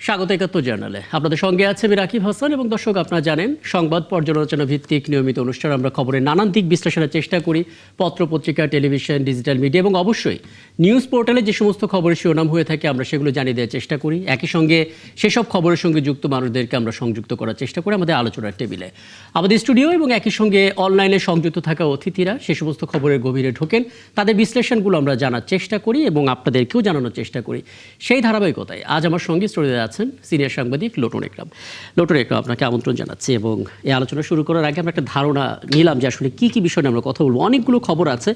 স্বাগত ৭১ জার্নালে আপনাদের সঙ্গে আছে আমি রাকিব হাসান। এবং দর্শক, আপনারা জানেন সংবাদ পর্যালোচনা ভিত্তিক নিয়মিত অনুষ্ঠান আমরা খবরের নানান দিক বিশ্লেষণের চেষ্টা করি। পত্র পত্রিকা, টেলিভিশন, ডিজিটাল মিডিয়া এবং অবশ্যই নিউজ পোর্টালে যে সমস্ত খবরের শিরোনাম হয়ে থাকে আমরা সেগুলো জানিয়ে দেওয়ার চেষ্টা করি। একই সঙ্গে সেসব খবরের সঙ্গে যুক্ত মানুষদেরকে আমরা সংযুক্ত করার চেষ্টা করি আমাদের আলোচনার টেবিলে, আমাদের স্টুডিও এবং একই সঙ্গে অনলাইনে সংযুক্ত থাকা অতিথিরা সে সমস্ত খবরের গভীরে ঢোকেন, তাদের বিশ্লেষণগুলো আমরা জানার চেষ্টা করি এবং আপনাদেরকেও জানানোর চেষ্টা করি। সেই ধারাবাহিকতায় আজ আমার সঙ্গে স্টুডিওতে আছেন সিনিয়র সাংবাদিক লোটন একরাম। লোটন একরাম, আপনাকে আমন্ত্রণ জানাচ্ছি। এবং এই আলোচনা শুরু করার আগে আমরা একটা ধারণা নিলাম যে আসলে কি কি বিষয় নিয়ে আমরা কথা বলবো। অনেকগুলো খবর আছে।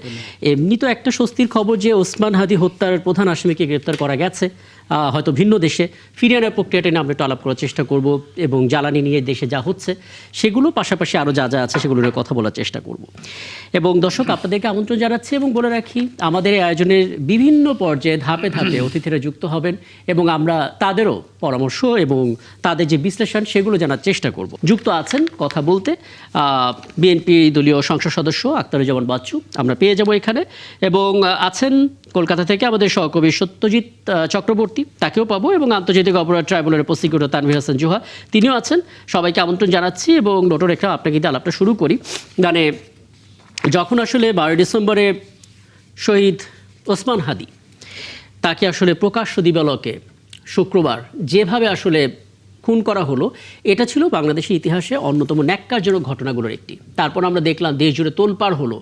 এমনি তো একটা স্বস্তির খবর যে ওসমান হাদি হত্যার প্রধান আসামিকে গ্রেপ্তার করা গেছে, হয়তো ভিন্ন দেশে। ফিরিয়ে আনার প্রক্রিয়াটা নিয়ে আমরা একটু আলাপ করার চেষ্টা করব এবং জ্বালানি নিয়ে দেশে যা হচ্ছে সেগুলো, পাশাপাশি আরও যা যা আছে সেগুলো নিয়ে কথা বলার চেষ্টা করব। এবং দর্শক, আপনাদেরকে আমন্ত্রণ জানাচ্ছি এবং বলে রাখি আমাদের এই আয়োজনের বিভিন্ন পর্যায়ে ধাপে ধাপে অতিথিরা যুক্ত হবেন এবং আমরা তাদেরও পরামর্শ এবং তাদের যে বিশ্লেষণ সেগুলো জানার চেষ্টা করব। যুক্ত আছেন কথা বলতে বিএনপি দলীয় সংসদ সদস্য আখতারুজ্জামান বাচ্চু, আমরা পেয়ে যাব এখানে। এবং আছেন কলকাতা থেকে আমাদের সহকবি সত্যজিৎ চক্রবর্তী, তাকেও পাবো। এবং আন্তর্জাতিক অপরাধ ট্রাইব্যুনালের প্রসিকিউটর তানভীর হাসান জোহা, তিনিও আছেন। সবাইকে আমন্ত্রণ জানাচ্ছি। এবং লোটন একরাম, আপনাকে দিয়ে আলাপটা শুরু করি। মানে যখন আসলে 12 ডিসেম্বরে শহীদ ওসমান হাদি, তাকে আসলে প্রকাশ্য দিবালোকে শুক্রবার যেভাবে আসলে খুন করা হলো, এটা ছিল বাংলাদেশের ইতিহাসে অন্যতম ন্যাক্কারজনক ঘটনাগুলোর একটি। তারপর আমরা দেখলাম দেশ জুড়ে তোলপাড় হলো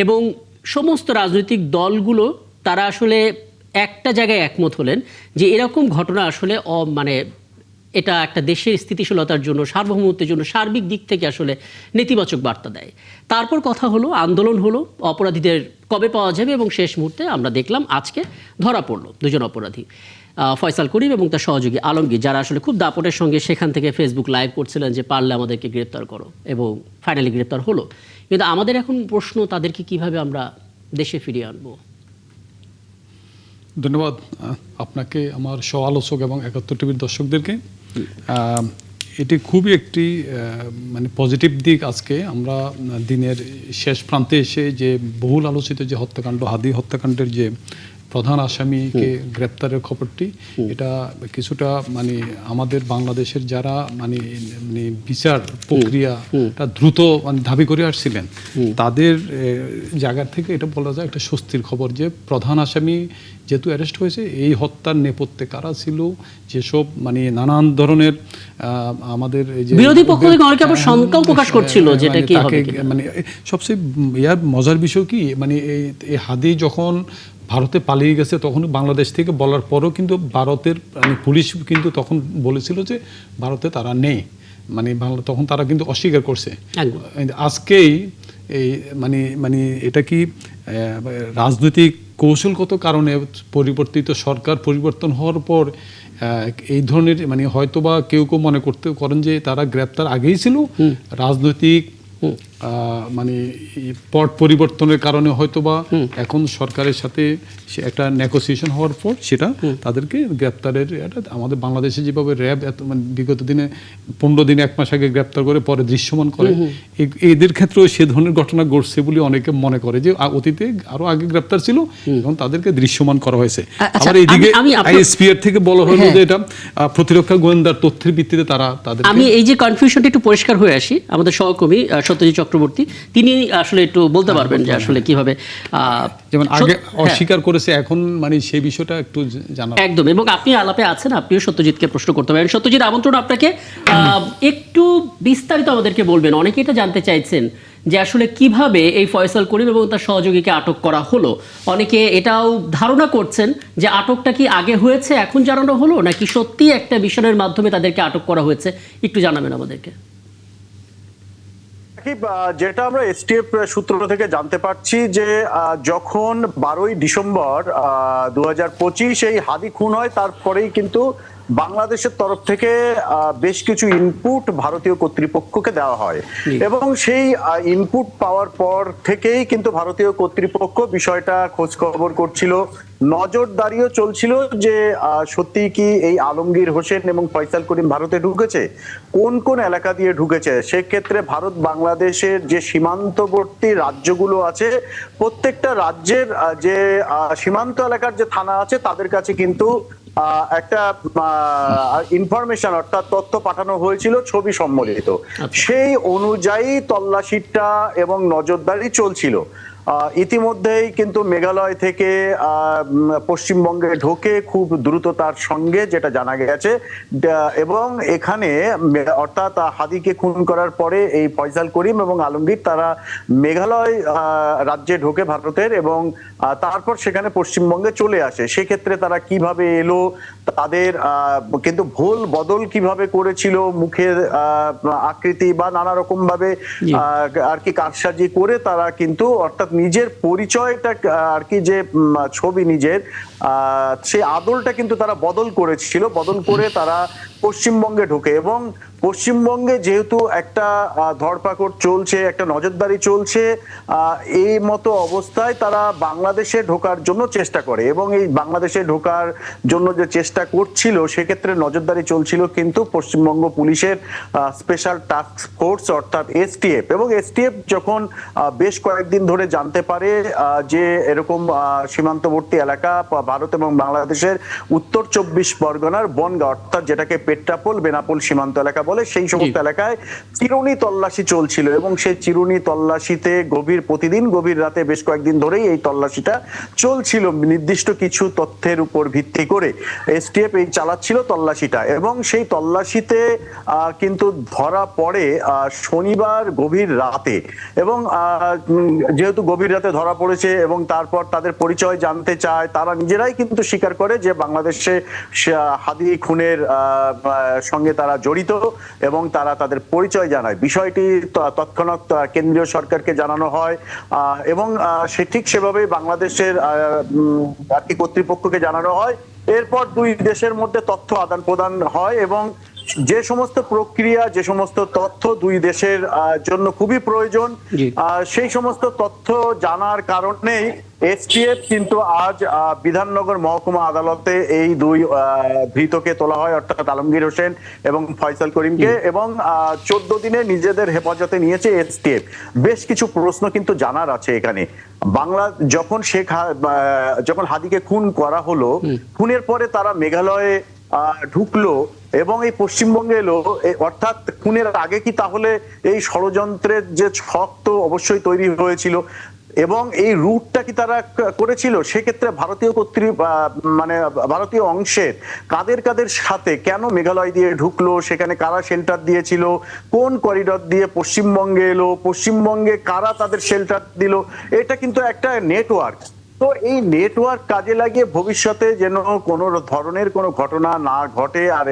এবং সমস্ত রাজনৈতিক দলগুলো তারা আসলে একটা জায়গায় একমত হলেন যে এরকম ঘটনা আসলে মানে এটা একটা দেশের স্থিতিশীলতার জন্য, সার্বভৌমত্বের জন্য সার্বিক দিক থেকে আসলে নেতিবাচক বার্তা দেয়। তারপর কথা হলো, আন্দোলন হলো, অপরাধীদের কবে পাওয়া যাবে, এবং শেষ মুহূর্তে আমরা দেখলাম আজকে ধরা পড়লো দুজন অপরাধী, ফয়সাল করিম এবং তার সহযোগী আলমগীর, যারা আসলে খুব দাপটের সঙ্গে সেখান থেকে ফেসবুক লাইভ করছিলেন যে পারলে আমাদেরকে গ্রেপ্তার করো, এবং ফাইনালি গ্রেপ্তার হলো। কিন্তু আমাদের এখন প্রশ্ন, তাদেরকে কিভাবে আমরা দেশে ফিরিয়ে আনবো? ধন্যবাদ আপনাকে, আমার সহ আলোচক এবং ৭১ টিভির দর্শকদেরকে। এটি খুবই একটি মানে পজিটিভ দিক। আজকে আমরা দিনের শেষ প্রান্তে এসে যে বহুল আলোচিত যে হত্যাকাণ্ড, হাদি হত্যাকাণ্ডের যে প্রধান আসামিকে গ্রেপ্তারের খবরটি, এটা কিছুটা মানে আমাদের বাংলাদেশের যারা মানে বিচার প্রক্রিয়াটা দ্রুত মানে দাবি করে আসছিলেন তাদের জায়গা থেকে এটা বলা যায় একটা স্বস্তির খবর যে প্রধান আসামি যেহেতু অ্যারেস্ট হয়েছে, এই হত্যার নেপথ্যে কারা ছিল, যেসব মানে নানান ধরনের আমাদের বিরোধী পক্ষ থেকে অনেকে আবার শঙ্কাও প্রকাশ করছিল যেটা কি হবে। মানে সবচেয়ে ইয়ার মজার বিষয় কি, মানে এই হাদি যখন ভারতে পালিয়ে গেছে তখন বাংলাদেশ থেকে বলার পরও কিন্তু ভারতের মানে পুলিশ কিন্তু তখন বলেছিল যে ভারতে তারা নেই, মানে তখন তারা কিন্তু অস্বীকার করছে। আজকেই এই মানে মানে এটা কি রাজনৈতিক কৌশলগত কারণে পরিবর্তিত সরকার পরিবর্তন হওয়ার পর এই ধরনের মানে হয়তোবা কেউ কেউ মনে করেন যে তারা গ্রেপ্তার আগেই ছিল, রাজনৈতিক মানে পট পরিবর্তনের কারণে হয়তোবা এখন সরকারের সাথে একটা নেগোসিয়েশন হওয়ার পর সেটা তাদেরকে গ্রেপ্তারের, আমাদের বাংলাদেশে যেভাবে র্যাব মানে বিগত দিনে 15 দিন 1 মাস আগে গ্রেপ্তার করে পরে দৃশ্যমান করে, এদের ক্ষেত্রেও সে ধরনের ঘটনা ঘটছে বলে অনেকে মনে করে যে অতীতে আরো আগে গ্রেপ্তার ছিল এবং তাদেরকে দৃশ্যমান করা হয়েছে। আবার এইদিকে আইএসপিআর থেকে বলা হলো যে এটা প্রতিরক্ষা গোয়েন্দার তথ্যের ভিত্তিতে তারা তাদের। আমি এই যে কনফিউশনটা একটু পরিষ্কার হয়ে আসি, আমাদের সহকর্মী সত্যজিৎ চক্রবর্তী তিনি আসলে একটু বলতে পারবেন যে আসলে কিভাবে, যেমন আগে অস্বীকার করেছে এখন মানে সেই বিষয়টা একটু জানা। একদম। এবং আপনি আলাপে আছেন, আপনিও সত্যজিৎকে প্রশ্ন করতে পারেন। সত্যজিৎ, আমন্ত্রণ আপনাকে। একটু বিস্তারিত আমাদেরকে বলবেন, অনেকে এটা জানতে চাইছেন যে আসলে কিভাবে এই ফয়সাল করিম এবং তার সহযোগীকে আটক করা হলো। অনেকে এটাও ধারণা করছেন যে আটকটা কি আগে হয়েছে এখন জানানো হলো, নাকি সত্যি একটা মিশনের মাধ্যমে তাদেরকে আটক করা হয়েছে, একটু জানাবেন আমাদেরকে। যেটা আমরা এসটিএফ সূত্র থেকে জানতে পারছি যে যখন 12ই ডিসেম্বর 2025 এই হাদি খুন হয়, তারপরেই কিন্তু বাংলাদেশের তরফ থেকে বেশ কিছু ইনপুট ভারতীয় কর্তৃপক্ষকে দেওয়া হয় এবং সেই ইনপুট পাওয়ার পর থেকেই কিন্তু ভারতীয় কর্তৃপক্ষ বিষয়টা খোঁজ খবর করছিল, নজরদারিও চলছিল যে সত্যি কি এই আলমগীর হোসেন এবং ফয়সাল করিম ভারতে ঢুকেছে, কোন কোন এলাকা দিয়ে ঢুকেছে। সেক্ষেত্রে ভারত বাংলাদেশের যে সীমান্তবর্তী রাজ্যগুলো আছে, প্রত্যেকটা রাজ্যের যে সীমান্ত এলাকার যে থানা আছে তাদের কাছে কিন্তু একটা ইনফরমেশন অর্থাৎ তথ্য পাঠানো হয়েছিল ছবি সম্বলিত, সেই অনুযায়ী তল্লাশিটা এবং নজরদারি চলছিল। ইতিমধ্যেই কিন্তু মেঘালয় থেকে পশ্চিমবঙ্গে ঢোকে খুব দ্রুততার সঙ্গে, যেটা জানা গেছে। এবং এখানে অর্থাৎ হাদিকে খুন করার পরে এই ফয়সাল করিম এবং আলমগীর তারা মেঘালয় রাজ্যে ঢোকে ভারতের, এবং তারপর সেখানে পশ্চিমবঙ্গে চলে আসে। সেক্ষেত্রে তারা কিভাবে এলো, তাদের কিন্তু ভুল বদল কিভাবে করেছিল, মুখের আকৃতি বা নানা রকম ভাবে আর কি কারসাজি করে তারা কিন্তু অর্থাৎ নিজের পরিচয়টা আর কি যে ছবি নিজের সেই আদলটা কিন্তু তারা বদল করেছিল। বদল করে তারা পশ্চিমবঙ্গে ঢোকে, এবং পশ্চিমবঙ্গে যেহেতু একটা ধরপাকড় চলছে, একটা নজরদারি চলছে, এই মতো অবস্থায় তারা বাংলাদেশে ঢোকার জন্য চেষ্টা করে। এবং এই বাংলাদেশে ঢোকার জন্য যে চেষ্টা করছিল সেক্ষেত্রে নজরদারি চলছিল কিন্তু পশ্চিমবঙ্গ পুলিশের স্পেশাল টাস্ক ফোর্স অর্থাৎ এসটিএফ। এবং এসটিএফ যখন বেশ কয়েকদিন ধরে জানতে পারে যে এরকম সীমান্তবর্তী এলাকা ভারত এবং বাংলাদেশের উত্তর 24 পরগনার বনগাঁ অর্থাৎ যেটাকে পেট্রাপোল বেনাপোল সীমান্ত এলাকা বলে, সেই সমস্ত এলাকায় চিরুনি তল্লাশি চলছিল। এবং সেই চিরুনি তল্লাশিতে প্রতিদিন গভীর রাতে বেশ কয়েকদিন ধরেই এই তল্লাশিটা চলছিল। নির্দিষ্ট কিছু তথ্যের উপর ভিত্তি করে এসটিএফ এই চালাচ্ছিল তল্লাশিটা, এবং সেই তল্লাশিতে কিন্তু ধরা পড়ে শনিবার গভীর রাতে। এবং যেহেতু গভীর রাতে ধরা পড়েছে এবং তারপর তাদের পরিচয় জানতে চায়, তারা নিজেরাই কিন্তু স্বীকার করে যে বাংলাদেশে হাদি খুনের সঙ্গে তারা জড়িত, এবং তারা তাদের পরিচয় জানায়। বিষয়টি তৎক্ষণাৎ কেন্দ্রীয় সরকারকে জানানো হয়, এবং সে ঠিক সেভাবেই বাংলাদেশের আর কি কর্তৃপক্ষকে জানানো হয়। এরপর দুই দেশের মধ্যে তথ্য আদান প্রদান হয়, এবং যে সমস্ত প্রক্রিয়া, যে সমস্ত তথ্য দুই দেশের জন্য খুবই প্রয়োজন, সেই সমস্ত তথ্য জানার কারণেই এসটিএফ কিন্তু আজ বিধাননগর মহকুমা আদালতে এই দুই ধৃতকে তোলা হয়, অর্থাৎ আলমগীর হোসেন এবং ফয়সাল করিমকে, এবং 14 দিনে নিজেদের হেফাজতে নিয়েছে এসটিএফ। বেশ কিছু প্রশ্ন কিন্তু জানার আছে এখানে। যখন হাদিকে খুন করা হলো, খুনের পরে তারা মেঘালয়ে ঢুকলো এবং এই পশ্চিমবঙ্গে এলো, অর্থাৎ খুনের আগে কি তাহলে এই ষড়যন্ত্রের যে ছক তো অবশ্যই তৈরি হয়েছিল, এবং এই রুটটা কি তারা করেছিল? সেক্ষেত্রে ভারতীয় অংশের কাদের কাদের সাথে কেন মেঘালয় দিয়ে ঢুকলো, সেখানে কারা শেল্টার দিয়েছিল, কোন করিডর দিয়ে পশ্চিমবঙ্গে এলো, পশ্চিমবঙ্গে কারা তাদের শেল্টার দিল, এটা কিন্তু একটা নেটওয়ার্ক। তো এই নেটওয়ার্ক কাজে লাগিয়ে ভবিষ্যতে যেন কোনো ধরনের কোনো ঘটনা না ঘটে আর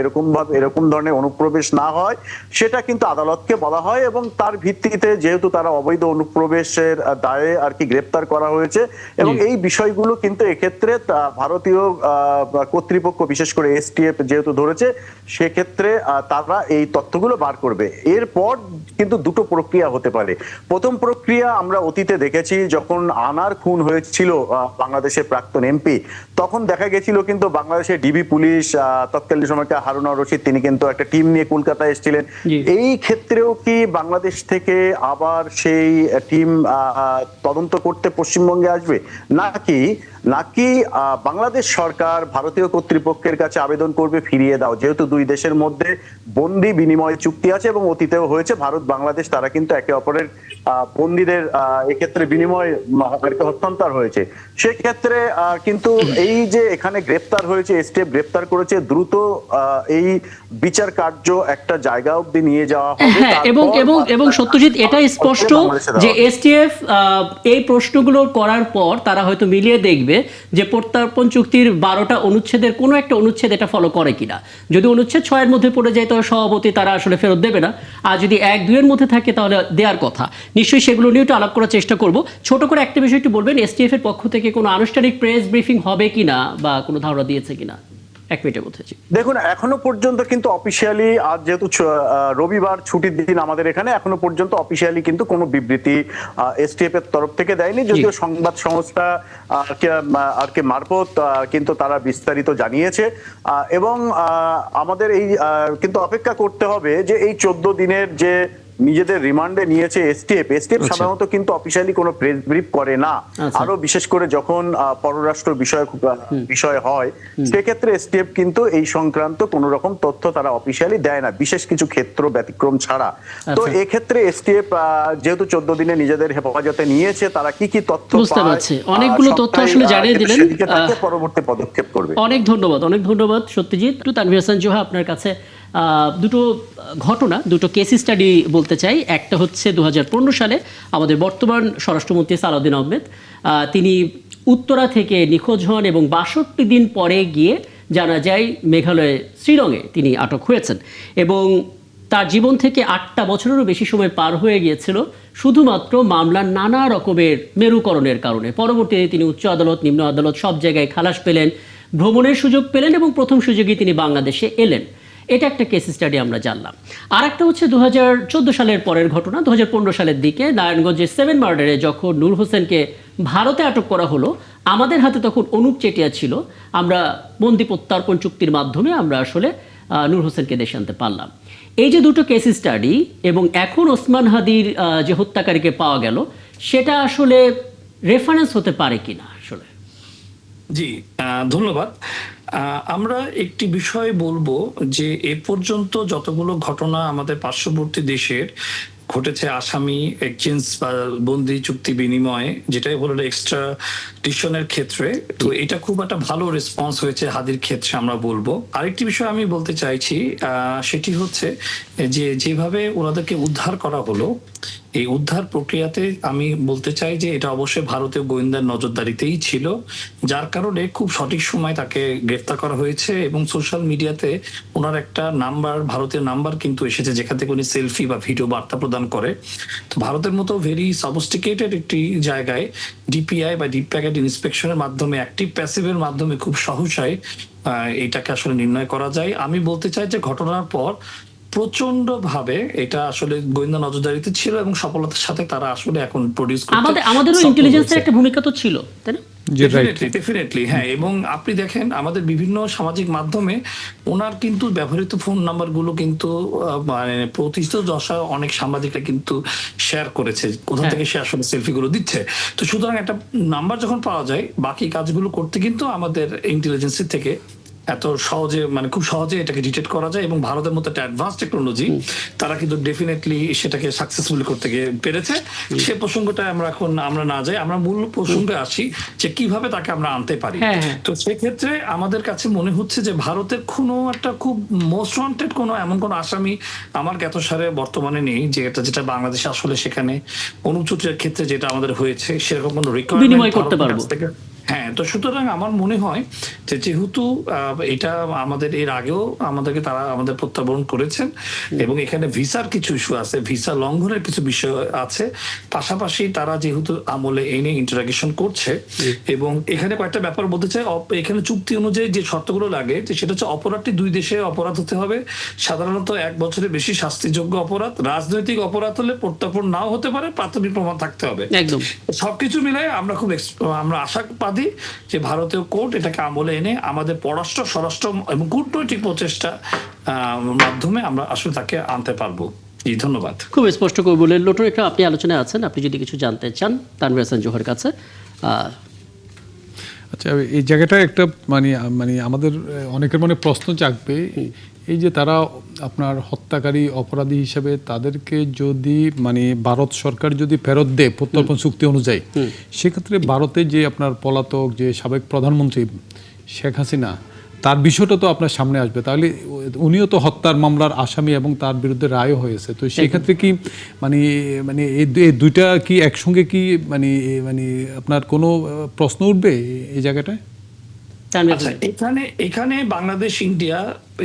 এরকম ধরনের অনুপ্রবেশ না হয়, সেটা কিন্তু আদালতকে বলা হয়। এবং তার ভিত্তিতে যেহেতু তারা অবৈধ অনুপ্রবেশের দায়ে আর কি গ্রেপ্তার করা হয়েছে, এবং এই বিষয়গুলো কিন্তু এক্ষেত্রে ভারতীয় কর্তৃপক্ষ বিশেষ করে এসটিএফ যেহেতু ধরেছে, সেক্ষেত্রে তারা এই তথ্যগুলো বার করবে। এরপর কিন্তু দুটো প্রক্রিয়া হতে পারে। প্রথম প্রক্রিয়া আমরা অতীতে দেখেছি, যখন আনার খুন হয়েছিল বাংলাদেশের প্রাক্তন এমপি, তখন দেখা গেছিল কিন্তু বাংলাদেশের ডিবি পুলিশ তৎকালীন সময়কার হারুনা রশিদ তিনি কিন্তু একটা টিম নিয়ে কলকাতায় এসেছিলেন। এই ক্ষেত্রেও কি বাংলাদেশ থেকে আবার সেই টিম তদন্ত করতে পশ্চিমবঙ্গে আসবে, নাকি বাংলাদেশ সরকার ভারতীয় কর্তৃপক্ষের কাছে আবেদন করবে ফিরিয়ে দাও? যেহেতু দুই দেশের মধ্যে বন্দি বিনিময় চুক্তি আছে এবং অতীতেও হয়েছে, ভারত বাংলাদেশ তারা কিন্তু একে অপরের বন্দীদের এক্ষেত্রে বিনিময় হস্তান্তর হয়েছে। সেক্ষেত্রে কিন্তু এই যে এখানে গ্রেপ্তার হয়েছে, এসটিএফ গ্রেপ্তার করেছে, দ্রুত এই বিচার কার্য একটা জায়গা অবধি নিয়ে যাওয়া হবে। এবং সত্যজিৎ, এটা স্পষ্ট যে এসটিএফ এই প্রশ্নগুলো করার পর তারা হয়তো মিলিয়ে দেখবে যে প্রত্যর্পণ চুক্তির 12টা অনুচ্ছেদের কোনো একটা অনুচ্ছেদ এটা ফলো করে কিনা। যদি অনুচ্ছেদ 6 এর মধ্যে পড়ে যায় তবে সভাপতি তারা আসলে ফেরত দেবে না, আর যদি 1-2 এর মধ্যে থাকে তাহলে দেওয়ার কথা। নিশ্চয়ই সেগুলো নিয়ে একটু আলাপ করার চেষ্টা করব। ছোট করে একটা বিষয় একটু বলবেন, এসটিএফ এর পক্ষ থেকে কোনো আনুষ্ঠানিক প্রেস ব্রিফিং হবে কিনা বা কোনো ধারণা দিয়েছে কিনা? 1 মিনিটের মধ্যে। দেখুন, এখনো পর্যন্ত কিন্তু অফিসিয়ালি, আজ যেহেতু রবিবার ছুটির দিন আমাদের এখানে, এখনো পর্যন্ত অফিসিয়ালি কিন্তু কোনো বিবৃতি এসটিএফ এর তরফ থেকে দেয়নি, যদিও সংবাদ সংস্থা আর কি মারফত কিন্তু তারা বিস্তারিত জানিয়েছে। এবং আমাদের এই কিন্তু অপেক্ষা করতে হবে যে এই 14 দিনের যে নিজেদের রিমান্ডে নিয়েছে এসটিএফ আচ্ছা। সাধারণত কিন্তু অফিসিয়ালি কোনো প্রেস ব্রিফ করে না। আচ্ছা। আরো বিশেষ করে যখন পররাষ্ট্র বিষয় হয় সেক্ষেত্রে এসটিএফ কিন্তু এই সংক্রান্ত কোন রকম তথ্য তারা অফিসিয়ালি দেয় না, বিশেষ কিছু ক্ষেত্র ব্যতিক্রম ছাড়া। তো আচ্ছা। এক্ষেত্রে এসটিএফ যেহেতু 14 দিনে নিজেদের হেফাজতে নিয়েছে, তারা কি কি তথ্য বুঝতে পায়, পারছি। অনেকগুলো তথ্য সবটাই, আসলে জানিয়ে দিলেন। সেদিকে তাকিয়ে পরবর্তী পদক্ষেপ করবে। অনেক ধন্যবাদ সত্যজিৎ। একটু তানভীর হাসান জোহা, আপনার কাছে দুটো ঘটনা, দুটো কেস স্টাডি বলতে চাই। একটা হচ্ছে 2015 সালে আমাদের বর্তমান স্বরাষ্ট্রমন্ত্রী সালাউদ্দিন আহমেদ, তিনি উত্তরা থেকে নিখোঁজ হন এবং 62 দিন পরে গিয়ে জানা যায় মেঘালয়ে শিলংয়ে তিনি আটক হয়েছেন এবং তার জীবন থেকে 8টা বছরেরও বেশি সময় পার হয়ে গিয়েছিল শুধুমাত্র মামলার নানা রকমের মেরুকরণের কারণে। পরবর্তীতে তিনি উচ্চ আদালত, নিম্ন আদালত সব জায়গায় খালাস পেলেন, ভ্রমণের সুযোগ পেলেন এবং প্রথম সুযোগেই তিনি বাংলাদেশে এলেন। এটা একটা কেস স্টাডি আমরা জানলাম। আর একটা হচ্ছে 2014 সালের পরের ঘটনা। 2015 সালের দিকে নারায়ণগঞ্জের 7 মার্ডারে যখন নূর হোসেনকে ভারতে আটক করা হলো, আমাদের হাতে তখন অনুপ চেটিয়া ছিল। আমরা বন্দি প্রত্যার্পণ চুক্তির মাধ্যমে আমরা আসলে নূর হোসেনকে দেশে আনতে পারলাম। এই যে দুটো কেস স্টাডি এবং এখন ওসমান হাদির যে হত্যাকারীকে পাওয়া গেল, সেটা আসলে রেফারেন্স হতে পারে কিনা আসলে? জি, ধন্যবাদ। আমরা একটি বিষয় বলবো যে এ পর্যন্ত যতগুলো ঘটনা আমাদের পার্শ্ববর্তী দেশের ঘটেছে, আসামি এক্সচেঞ্জ বা বন্দি চুক্তি বিনিময়ে, যেটাই হলো এক্সট্রাডিশনের ক্ষেত্রে, তো এটা খুব একটা ভালো রেসপন্স হয়েছে হাদির ক্ষেত্রে আমরা বলবো। আরেকটি বিষয় আমি বলতে চাইছি, সেটি হচ্ছে যে যেভাবে ওনাদেরকে উদ্ধার করা হলো, এই উদ্ধার প্রক্রিয়াতে আমি বলতে চাই যে এটা অবশ্যই ভারতীয় গোয়েন্দার নজরদারিতেই ছিল, যার কারণে খুব সঠিক সময় তাকে গ্রেফতার করা হয়েছে এবং সোশ্যাল মিডিয়াতে ওনার একটা নাম্বার, ভারতীয় নাম্বার কিন্তু এসেছে, যেখান থেকে উনি সেলফি বা ভিডিও বার্তা প্রদান করে। তো ভারতের মতো ভেরি সফিস্টিকেটেড একটি জায়গায় ডিপিআই বা ডিপ প্যাকেট ইন্সপেকশনের মাধ্যমে, অ্যাক্টিভ প্যাসিভের মাধ্যমে খুব সহসায় এটাকে আসলে নির্ণয় করা যায়। আমি বলতে চাই যে ঘটনার পর প্রচন্ড ভাবে এটা আসলে গোয়েন্দা নজরদারিতে ছিল এবং সফলতার সাথে তারা আসলে এখন প্রডিউস করতে আমাদেরও ইন্টেলিজেন্সের একটা ভূমিকা তো ছিল, তাই না? ডেফিনেটলি হ্যাঁ। এবং আপনি দেখেন আমাদের বিভিন্ন সামাজিক মাধ্যমে ওনার কিন্তু ব্যবহৃত ফোন নাম্বার গুলো কিন্তু মানে প্রতিষ্ঠিত দশা অনেক সাংবাদিকরা কিন্তু শেয়ার করেছে কোথা থেকে সে আসলে সেলফি গুলো দিচ্ছে। তো সুতরাং একটা নাম্বার যখন পাওয়া যায়, বাকি কাজগুলো করতে কিন্তু আমাদের ইন্টেলিজেন্সের থেকে এত সহজে, মানে খুব সহজে এটাকে ডিটেক্ট করা যায় এবং ভারতের মতো একটা অ্যাডভান্স টেকনোলজি তারা কিন্তু ডেফিনেটলি সেটাকে সাকসেসফুলি করতে গিয়ে পেরেছে। সে প্রসঙ্গটা আমরা না যাই, আমরা মূল প্রসঙ্গে আসি যে কিভাবে তাকে আমরা আনতে পারি। তো সেক্ষেত্রে আমাদের কাছে মনে হচ্ছে যে ভারতের কোনো একটা খুব মোস্ট ওয়ান্টেড কোনো এমন কোনো আসামি আমার জ্ঞাতসারে বর্তমানে নেই, যেটা বাংলাদেশে আসলে সেখানে অনুচুটের ক্ষেত্রে যেটা আমাদের হয়েছে সেরকম কোনো রিকোয়ারমেন্ট করতে পারবো। হ্যাঁ, তো সুতরাং আমার মনে হয় যে যেহেতু এটা আমাদের এর আগেও তারা আমাদের প্রত্যাবরণ করেছেন এবং এখানে ভিসার কিছু ইস্যু আছে, ভিসা লঙ্ঘনের কিছু বিষয় আছে, পাশাপাশি তারা যেহেতু আমলে এনে ইন্টারোগেশন করছে এবং এখানে কয়েকটা ব্যাপার বলতে চাই। এখানে চুক্তি অনুযায়ী যে শর্তগুলো লাগে, সেটা হচ্ছে অপরাধটি 2 দেশে অপরাধ হতে হবে, সাধারণত 1 বছরের বেশি শাস্তিযোগ্য অপরাধ, রাজনৈতিক অপরাধ হলে প্রত্যাপন নাও হতে পারে, প্রাথমিক প্রমাণ থাকতে হবে। একদম সবকিছু মিলে আমরা আশাবাদী যে ভারতীয় কোর্ট এটাকে আমলে এনে আমাদের পররাষ্ট্র, স্বরাষ্ট্র এবং কূটনৈতিক প্রচেষ্টা মাধ্যমে আমরা আসলে তাকে আনতে পারবো। ধন্যবাদ। খুব স্পষ্ট করে বললেন। লোটন, একটু আপনি আলোচনায় আছেন, আপনি যদি কিছু জানতে চান তানভীর হাসান জোহরের কাছে। আচ্ছা, এই জায়গাটা একটা মানে আমাদের অনেকের মনে প্রশ্ন জাগবে, এই যে তারা আপনার হত্যাকারী অপরাধী হিসেবে তাদেরকে যদি মানে ভারত সরকার যদি ফেরত দেয় প্রত্যর্পণ চুক্তি অনুযায়ী, সেক্ষেত্রে ভারতে যে আপনার পলাতক যে সাবেক প্রধানমন্ত্রী শেখ হাসিনা, তার বিষয়টা তো আপনার সামনে আসবে, তাহলে উনিও তো হত্যার মামলার আসামি এবং তার বিরুদ্ধে রায়ও হয়েছে। তো সেই ক্ষেত্রে কি মানে এই দুইটা কি একসঙ্গে কি মানে আপনার কোনো প্রশ্ন উঠবে এই জায়গাটায়? আচ্ছা, এখানে বাংলাদেশ ইন্ডিয়া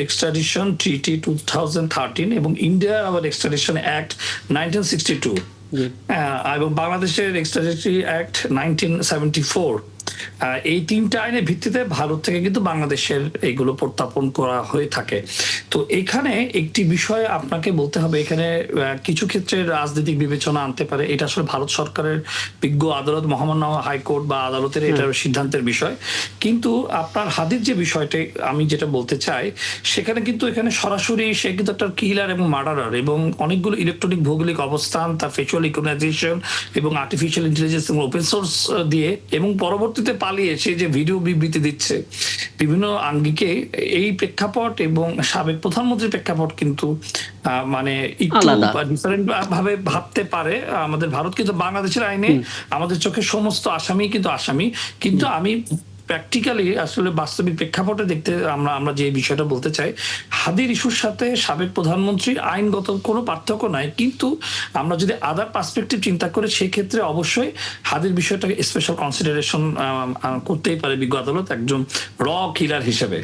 এক্সট্রাডিশন ট্রিটি 2013 এবং ইন্ডিয়া আবার এক্সট্রাডিশন অ্যাক্ট 1962 এবং বাংলাদেশের এক্সট্রাডিশন অ্যাক্ট 1974 এই 3টা আইনের ভিত্তিতে ভারত থেকে কিন্তু বাংলাদেশের এইগুলো প্রত্যাপন করা হয়ে থাকে। তো এখানে একটি বিষয় আপনাকে বলতে হবে, এখানে কিছু ক্ষেত্রে রাজনৈতিক বিবেচনা আনতে পারে, এটা আসলে ভারত সরকারের বিজ্ঞ আদালত, মহামান্য হাইকোর্ট বা আদালতের এটার সিদ্ধান্তের বিষয়। কিন্তু আপনার হাদির যে বিষয়টা আমি যেটা বলতে চাই, সেখানে কিন্তু এখানে সরাসরি সে কিন্তু একটা কিলার এবং মার্ডারার, এবং অনেকগুলো ইলেকট্রনিক ভৌগোলিক অবস্থান, তার ফেচুয়াল ইকোনাইজেশন এবং আর্টিফিশিয়াল ইন্টেলিজেন্স এবং ওপেন সোর্স দিয়ে, এবং পরবর্তীতে পালিয়ে সে যে ভিডিও বিবৃতি দিচ্ছে বিভিন্ন আঙ্গিকে, এই প্রেক্ষাপট এবং সাবেক প্রধানমন্ত্রীর প্রেক্ষাপট কিন্তু মানে একটু আলাদা। ডিফারেন্ট ভাবে ভাবতে পারে আমাদের ভারত। কিন্তু বাংলাদেশের আইনে আমাদের চোখে সমস্ত আসামি কিন্তু আসামি। কিন্তু আমি প্র্যাকটিক্যালি আসলে বাস্তবিক প্রেক্ষাপটে দেখতে আমরা যে বিষয়টা বলতে চাই, হাদির ইস্যুর সাথে সাবেক প্রধানমন্ত্রীর আইনগত কোনো পার্থক্য নাই, কিন্তু আমরা যদি আদার পার্সপেক্টিভ চিন্তা করি সেই ক্ষেত্রে অবশ্যই হাদির বিষয়টাকে স্পেশাল কনসিডারেশন করতেই পারে বিজ্ঞ আদালত একজন র কিলার হিসেবে।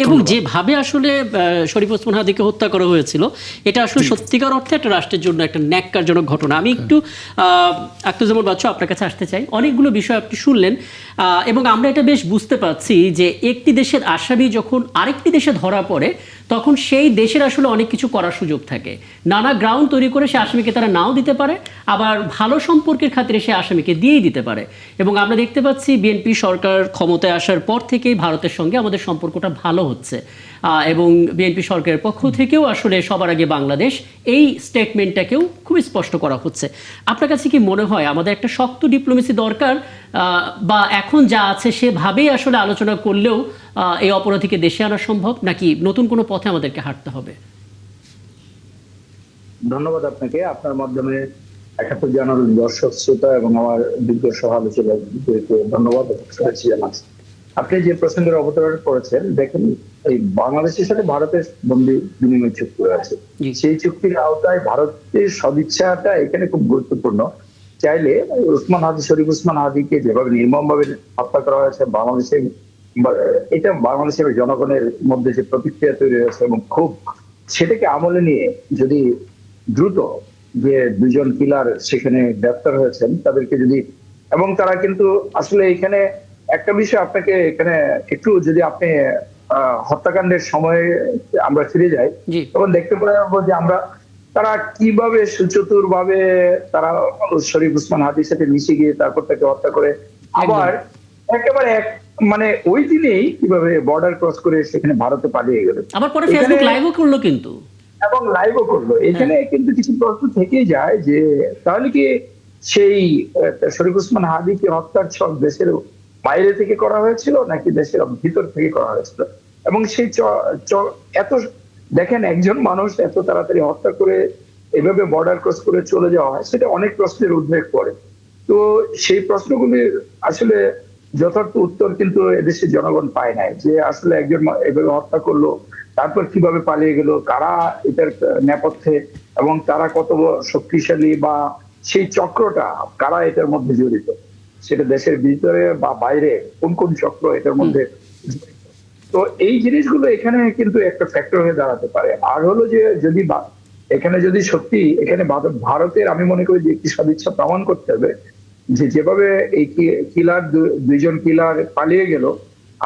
এবং যেভাবে আসলে শরীফ ওসমান হাদিকে হত্যা করা হয়েছিল, এটা আসলে সত্যিকার অর্থে একটা রাষ্ট্রের জন্য একটা ন্যাক্কারজনক ঘটনা। আমি একটু আক্তারুজ্জামান বাচ্চু আপনার কাছে আসতে চাই। অনেকগুলো বিষয় আপনি শুনলেন, এবং আমরা এটা বেশ বুঝতে পারছি যে একটি দেশের আসামি যখন আরেকটি দেশে ধরা পড়ে, তখন সেই দেশের আসলে অনেক কিছু করার সুযোগ থাকে। নানা গ্রাউন্ড তৈরি করে সে আসামিকে তারা নাও দিতে পারে, আবার ভালো সম্পর্কের খাতিরে সে আসামিকে দিয়েই দিতে পারে। এবং আমরা দেখতে পাচ্ছি বিএনপি সরকার ক্ষমতায় আসার পর থেকেই ভারতের সঙ্গে আমাদের সম্পর্কটা ভালো হচ্ছে, এবং বিএনপি সরকারের পক্ষ থেকেও আসলে সবার আগে বাংলাদেশ এই স্টেটমেন্টটাকেও খুব স্পষ্ট করা হচ্ছে। আপনার কাছে কি মনে হয় আমাদের একটা শক্ত ডিপ্লোমেসি দরকার, বা এখন যা আছে সেভাবেই আসলে আলোচনা করলেও এই অপরাধীকে দেশে আনা সম্ভব, নাকি নতুন কোনো পথে আমাদেরকে হাঁটতে হবে? ধন্যবাদ আপনাকে। আপনার মাধ্যমে ৭১ জানুয়ারির দর্শক শ্রোতা এবং আমার বিজ্ঞ সহ আলোচকদেরকে ধন্যবাদ জানাচ্ছি। আপনি যে প্রসঙ্গের অবতারণা করেছেন, দেখেন এই বাংলাদেশের সাথে ভারতের বন্দি বিনিময় চুক্তি আছে। সেই চুক্তির আওতায় ভারতের সদিচ্ছাটা এখানে খুব গুরুত্বপূর্ণ। চাইলে ওসমান হাদি, শরীফ ওসমান হাদিকে যেভাবে নির্মমভাবে হত্যা করা হয়েছে, বাংলাদেশের এটা বাংলাদেশের জনগণের মধ্যে যে প্রতিক্রিয়া তৈরি হয়েছে, এবং খুব সেটাকে আমলে নিয়ে যদি দ্রুত যে 2জন কিলার সেখানে গ্রেফতার হয়েছেন তাদেরকে যদি, এবং তারা কিন্তু আসলে এখানে একটা বিষয় আপনাকে এখানে একটু যদি আপনি হত্যাকাণ্ডের সময়ে আমরা ফিরে যাই, তখন দেখতে পাবো যে তারা কিভাবে সুচতুর ভাবে তারা শরীফ ওসমান হাদির সাথে মিশে গিয়ে তারপর তাকে হত্যা করে, আবার একেবারে মানে ওই দিনেই কিভাবে বর্ডার ক্রস করে সেখানে ভারতে পালিয়ে গেল, আবার পরে ফেসবুক লাইভও করলো কিন্তু, এবং লাইভও করলো। এখানে কিন্তু কিছু প্রশ্ন থেকেই যায় যে তাহলে কি সেই শরীফ ওসমান হাদিকে হত্যার ছক দেশের বাইরে থেকে করা হয়েছিল নাকি দেশের ভিতর থেকে করা হয়েছিল? এবং সেই এত দেখেন একজন মানুষ এত তাড়াতাড়ি হত্যা করে এভাবে বর্ডার ক্রস করে চলে যাওয়া হয়, সেটা অনেক প্রশ্নের উদ্বেগ করে। তো সেই প্রশ্নগুলির আসলে যথার্থ উত্তর কিন্তু এদেশের জনগণ পায় নাই, যে আসলে একজন এভাবে হত্যা করলো, তারপর কিভাবে পালিয়ে গেল, কারা এটার নেপথ্যে, এবং তারা কত শক্তিশালী, বা সেই চক্রটা কারা এটার মধ্যে জড়িত, সেটা দেশের ভিতরে বা বাইরে কোন কোন চক্র এটার মধ্যে জড়িত। তো এই জিনিসগুলো এখানে কিন্তু একটা ফ্যাক্টর হয়ে দাঁড়াতে পারে। আর হলো যে যদি এখানে যদি সত্যি এখানে ভারতের, আমি মনে করি যে একটি সদিচ্ছা প্রমাণ করতে হবে, যে যেভাবে এই কিলার 2জন কিলার পালিয়ে গেল,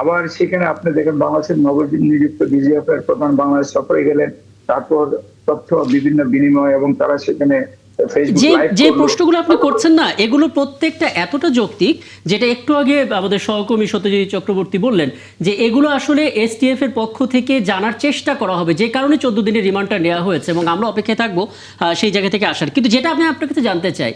আবার সেখানে আপনি দেখেন বাংলাদেশের নবনিযুক্ত ডিজিএফ এর প্রধান বাংলাদেশ সফরে গেলেন, তারপর তথ্য বিভিন্ন বিনিময়, এবং তারা সেখানে যে প্রশ্নগুলো আপনি করছেন না, এগুলো প্রত্যেকটা এতটা যৌক্তিক, যেটা একটু আগে আমাদের সহকর্মী সত্যজিৎ চক্রবর্তী বললেন, যে এগুলো আসলে এসটিএফ এর পক্ষ থেকে জানার চেষ্টা করা হবে, যে কারণে 14 দিনের রিমান্ডটা নেওয়া হয়েছে, এবং আমরা অপেক্ষায় থাকবো সেই জায়গা থেকে আসার। কিন্তু যেটা আমি আপনার কাছে জানতে চাই,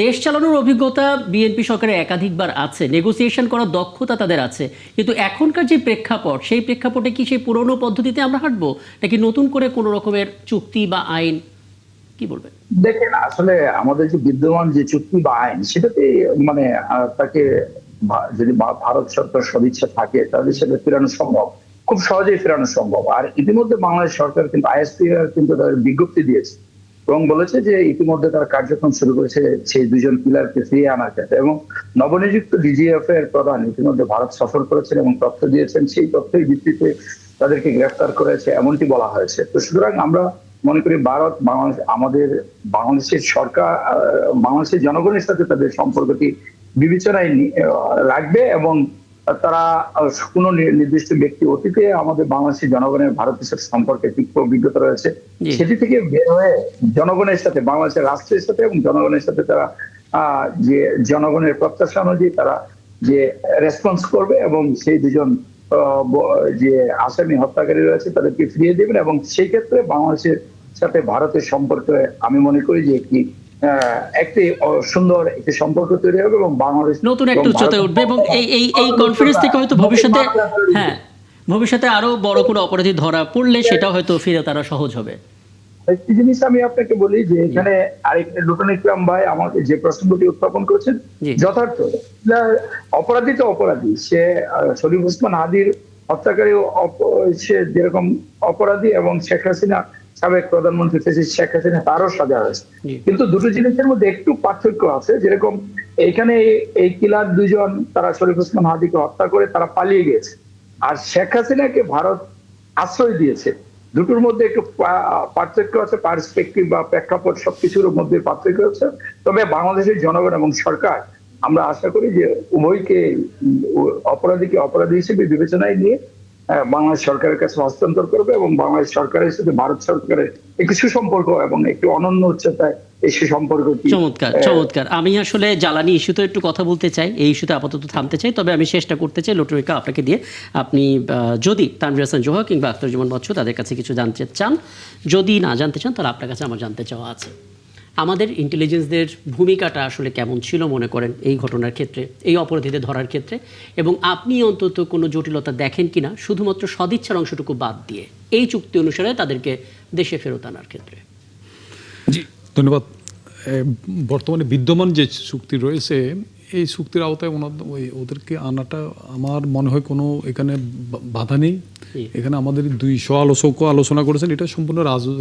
দেশ চালানোর অভিজ্ঞতা বিএনপি সরকারের একাধিকবার আছে, নেগোসিয়েশন করার দক্ষতা তাদের আছে, কিন্তু এখনকার যে প্রেক্ষাপট, সেই প্রেক্ষাপটে কি সেই পুরনো পদ্ধতিতে আমরা হাঁটবো, নাকি নতুন করে কোনো রকমের চুক্তি বা আইন, কি বলবেন? দেখেন আসলে আমাদের যে বিদ্যমান যে চুক্তি বা আইন, সেটাতে মানে তাকে যদি ভারত সরকার সদিচ্ছা থাকে তাহলে সেটা ফেরানো সম্ভব, খুব সহজেই ফেরানো সম্ভব। আর ইতিমধ্যে বাংলাদেশ সরকার কিন্তু আইএসপিআর কিন্তু তাদের বিজ্ঞপ্তি দিয়েছে এবং বলেছে যে ইতিমধ্যে তারা কার্যক্রম শুরু করেছে সেই 2জন কিলারকে ফিরিয়ে আনার ক্ষেত্রে, এবং নবনিযুক্ত ডিজিএফ এর প্রধান ইতিমধ্যে ভারত সফর করেছেন এবং তথ্য দিয়েছেন, সেই তথ্যের ভিত্তিতে তাদেরকে গ্রেফতার করেছে এমনটি বলা হয়েছে। তো সুতরাং আমরা মনে করি ভারত আমাদের বাংলাদেশের সরকার, বাংলাদেশের জনগণের সাথে তাদের সম্পর্কটি বিবেচনায় রাখবে এবং তারা কোনো নির্দিষ্ট ব্যক্তি অতীতে আমাদের বাংলাদেশের জনগণের ভারতের সাথে সম্পর্কে তীব্র অভিজ্ঞতা রয়েছে, জি। সেটি থেকে বের হয়ে জনগণের সাথে, বাংলাদেশের রাষ্ট্রের সাথে এবং জনগণের সাথে তারা যে জনগণের প্রত্যাশা অনুযায়ী তারা যে রেসপন্স করবে এবং সেই দুজন যে আসামি হত্যাকারী রয়েছে তাদেরকে ফিরিয়ে দেবেন। এবং সেই ক্ষেত্রে বাংলাদেশের সাথে ভারতের সম্পর্কে আমি মনে করি যে একটি সুন্দর একটি সম্পর্ক তৈরি হবে এবং বাংলাদেশ নতুন একটা এবং উচ্চতায় ভারত- উঠবে এবং এই কনফারেন্স থেকে হয়তো ভবিষ্যতে ভবিষ্যতে আরো বড় কোনো অপরাধী ধরা পড়লে সেটা হয়তো ফিরে তারা সহজ হবে। একটি জিনিস আমি আপনাকে বলি যে এখানে আরেকটা লুটন ইকরাম ভাই আমাকে যে প্রশ্নটি উত্থাপন করেছেন জি। যথার্থ। অপরাধী তো অপরাধী, সে শরীফ ওসমান হাদির হত্যাকারী সে যেরকম অপরাধী এবং শেখ হাসিনা সাবেক প্রধানমন্ত্রী শেখ হাসিনা তারও সাজা হয়েছে। জি। কিন্তু দুটো জিনিসের মধ্যে একটু পার্থক্য আছে, যেরকম এইখানে এই কিলার দুজন তারা শরীফ ওসমান হাদিকে হত্যা করে তারা পালিয়ে গেছে, আর শেখ হাসিনাকে ভারত আশ্রয় দিয়েছে। দুটোর মধ্যে একটু পার্থক্য আছে, পার্সপেক্টিভ বা প্রেক্ষাপট সবকিছুর মধ্যে পার্থক্য আছে। তবে বাংলাদেশের জনগণ এবং সরকার আমরা আশা করি যে উভয়কে অপরাধীকে অপরাধী হিসেবে বিবেচনায় নিয়ে বাংলাদেশ সরকারের কাছে হস্তান্তর করবে এবং বাংলাদেশ সরকারের সাথে ভারত সরকারের একটি সুসম্পর্ক এবং একটি অনন্য উচ্চতায় এই সুসম্পর্কটি। চমৎকার চমৎকার। আমি আসলে জ্বালানি ইস্যুতে একটু কথা বলতে চাই, এই ইস্যুতে আপাতত থামতে চাই, তবে আমি চেষ্টা করতে চাই লটরিকা আপনাকে দিয়ে আপনি যদি তানভীর হাসান জোহা কিংবা আখতারুজ্জামান বচ্চু তাদের কাছে কিছু জানতে চান, যদি না জানতে চান তাহলে আপনার কাছে আমার জানতে চাওয়া আছে আমাদের ইন্টেলিজেন্সদের ভূমিকাটা আসলে কেমন ছিল মনে করেন এই ঘটনার ক্ষেত্রে, এই অপরাধীদের ধরার ক্ষেত্রে, এবং আপনি অন্তত কোনো জটিলতা দেখেন কিনা শুধুমাত্র সদিচ্ছার অংশটুকু বাদ দিয়ে এই চুক্তি অনুসারে তাদেরকে দেশে ফেরত আনার ক্ষেত্রে। জি ধন্যবাদ। বর্তমানে বিদ্যমান যে চুক্তি রয়েছে এই চুক্তির আওতায় ওদেরকে আনাটা আমার মনে হয় কোনো এখানে বাধা নেই। এখানে আমাদের 200 আলোচকও আলোচনা করেছেন, এটা সম্পূর্ণ